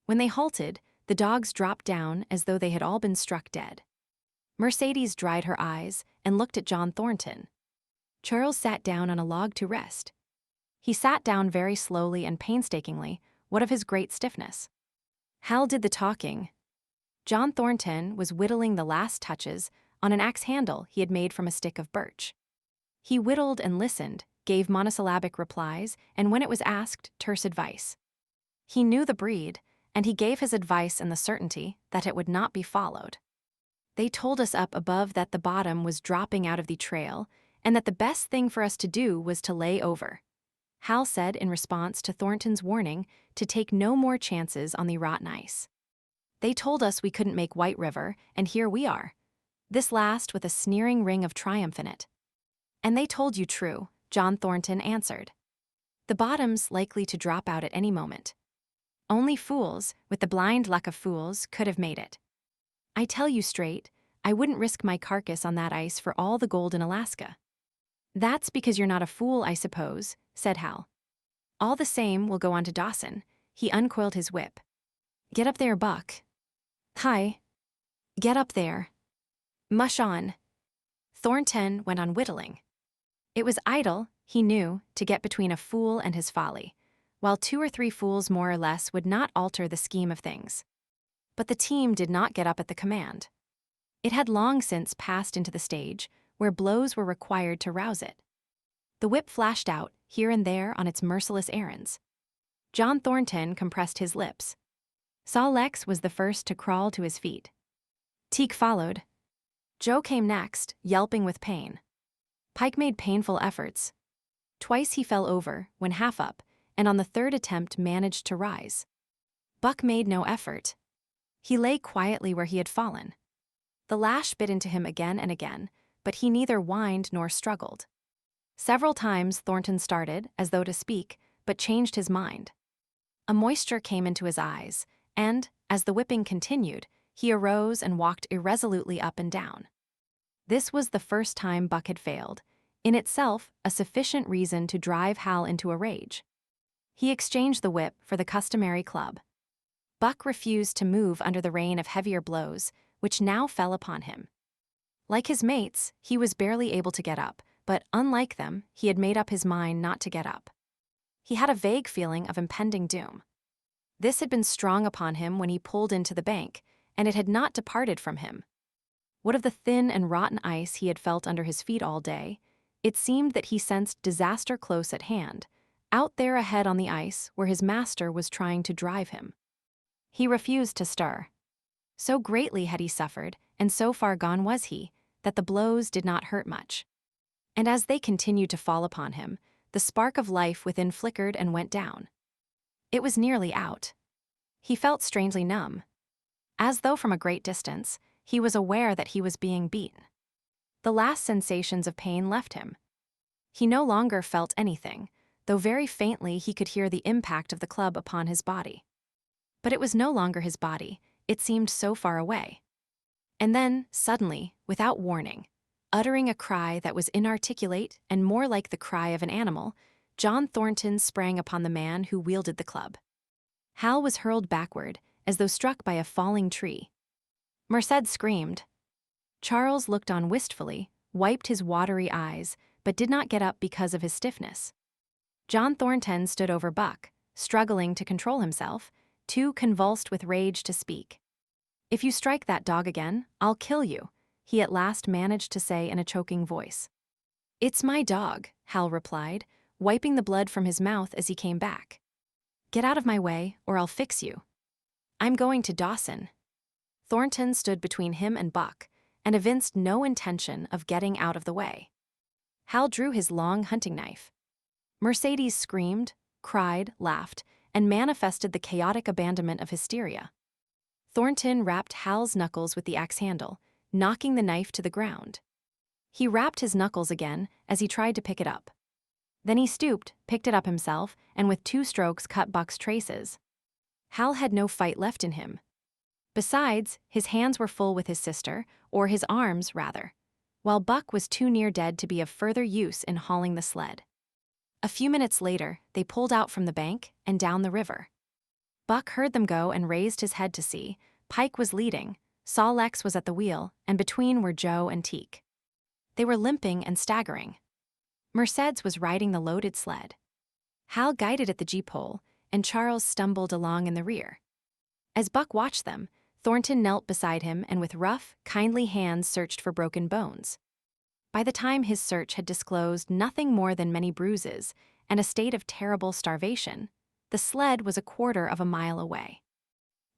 [SPEAKER 1] When they halted, the dogs dropped down as though they had all been struck dead. Mercedes dried her eyes and looked at John Thornton. Charles sat down on a log to rest. He sat down very slowly and painstakingly, what of his great stiffness. Hal did the talking. John Thornton was whittling the last touches on an axe handle he had made from a stick of birch. He whittled and listened, gave monosyllabic replies, and when it was asked, terse advice. He knew the breed, and he gave his advice in the certainty that it would not be followed. They told us up above that the bottom was dropping out of the trail, and that the best thing for us to do was to lay over. Hal said in response to Thornton's warning to take no more chances on the rotten ice. They told us we couldn't make White River, and here we are. This last with a sneering ring of triumph in it. And they told you true, John Thornton answered. The bottom's likely to drop out at any moment. Only fools, with the blind luck of fools, could have made it. I tell you straight, I wouldn't risk my carcass on that ice for all the gold in Alaska. That's because you're not a fool, I suppose, said Hal. All the same, we'll go on to Dawson. He uncoiled his whip. Get up there, Buck. Hi. Get up there. Mush on. Thornton went on whittling. It was idle, he knew, to get between a fool and his folly, while 2 or 3 fools more or less would not alter the scheme of things. But the team did not get up at the command. It had long since passed into the stage where blows were required to rouse it. The whip flashed out, here and there, on its merciless errands. John Thornton compressed his lips. Saw Lex was the first to crawl to his feet. Teak followed. Joe came next, yelping with pain. Pike made painful efforts. Twice he fell over, when half up, and on the 3rd attempt managed to rise. Buck made no effort. He lay quietly where he had fallen. The lash bit into him again and again, but he neither whined nor struggled. Several times Thornton started, as though to speak, but changed his mind. A moisture came into his eyes, And, as the whipping continued, he arose and walked irresolutely up and down. This was the first time Buck had failed, in itself a sufficient reason to drive Hal into a rage. He exchanged the whip for the customary club. Buck refused to move under the rain of heavier blows, which now fell upon him. Like his mates, he was barely able to get up, but unlike them, he had made up his mind not to get up. He had a vague feeling of impending doom. This had been strong upon him when he pulled into the bank, and it had not departed from him. What of the thin and rotten ice he had felt under his feet all day? It seemed that he sensed disaster close at hand, out there ahead on the ice where his master was trying to drive him. He refused to stir. So greatly had he suffered, and so far gone was he, that the blows did not hurt much. And as they continued to fall upon him, the spark of life within flickered and went down. It was nearly out. He felt strangely numb. As though from a great distance, he was aware that he was being beaten. The last sensations of pain left him. He no longer felt anything, though very faintly he could hear the impact of the club upon his body. But it was no longer his body, it seemed so far away. And then, suddenly, without warning, uttering a cry that was inarticulate and more like the cry of an animal, John Thornton sprang upon the man who wielded the club. Hal was hurled backward, as though struck by a falling tree. Merced screamed. Charles looked on wistfully, wiped his watery eyes, but did not get up because of his stiffness. John Thornton stood over Buck, struggling to control himself, too convulsed with rage to speak. "If you strike that dog again, I'll kill you," he at last managed to say in a choking voice. "It's my dog," Hal replied, wiping the blood from his mouth as he came back. "Get out of my way, or I'll fix you. I'm going to Dawson." Thornton stood between him and Buck, and evinced no intention of getting out of the way. Hal drew his long hunting knife. Mercedes screamed, cried, laughed, and manifested the chaotic abandonment of hysteria. Thornton rapped Hal's knuckles with the axe handle, knocking the knife to the ground. He rapped his knuckles again as he tried to pick it up. Then he stooped, picked it up himself, and with 2 strokes cut Buck's traces. Hal had no fight left in him. Besides, his hands were full with his sister, or his arms, rather, while Buck was too near dead to be of further use in hauling the sled. A few minutes later, they pulled out from the bank and down the river. Buck heard them go and raised his head to see. Pike was leading, Sol Lex was at the wheel, and between were Joe and Teak. They were limping and staggering. Mercedes was riding the loaded sled. Hal guided at the G-pole, and Charles stumbled along in the rear. As Buck watched them, Thornton knelt beside him and with rough, kindly hands searched for broken bones. By the time his search had disclosed nothing more than many bruises and a state of terrible starvation, the sled was 1/4 of a mile away.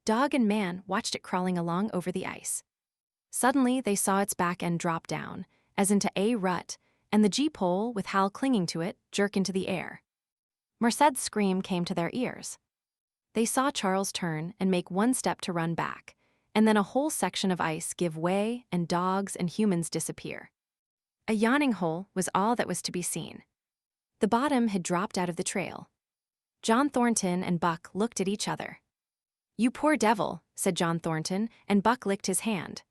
[SPEAKER 1] Dog and man watched it crawling along over the ice. Suddenly they saw its back end drop down, as into a rut, and the G-pole, with Hal clinging to it, jerk into the air. Merced's scream came to their ears. They saw Charles turn and make 1 step to run back, and then a whole section of ice give way and dogs and humans disappear. A yawning hole was all that was to be seen. The bottom had dropped out of the trail. John Thornton and Buck looked at each other. "You poor devil," said John Thornton, and Buck licked his hand.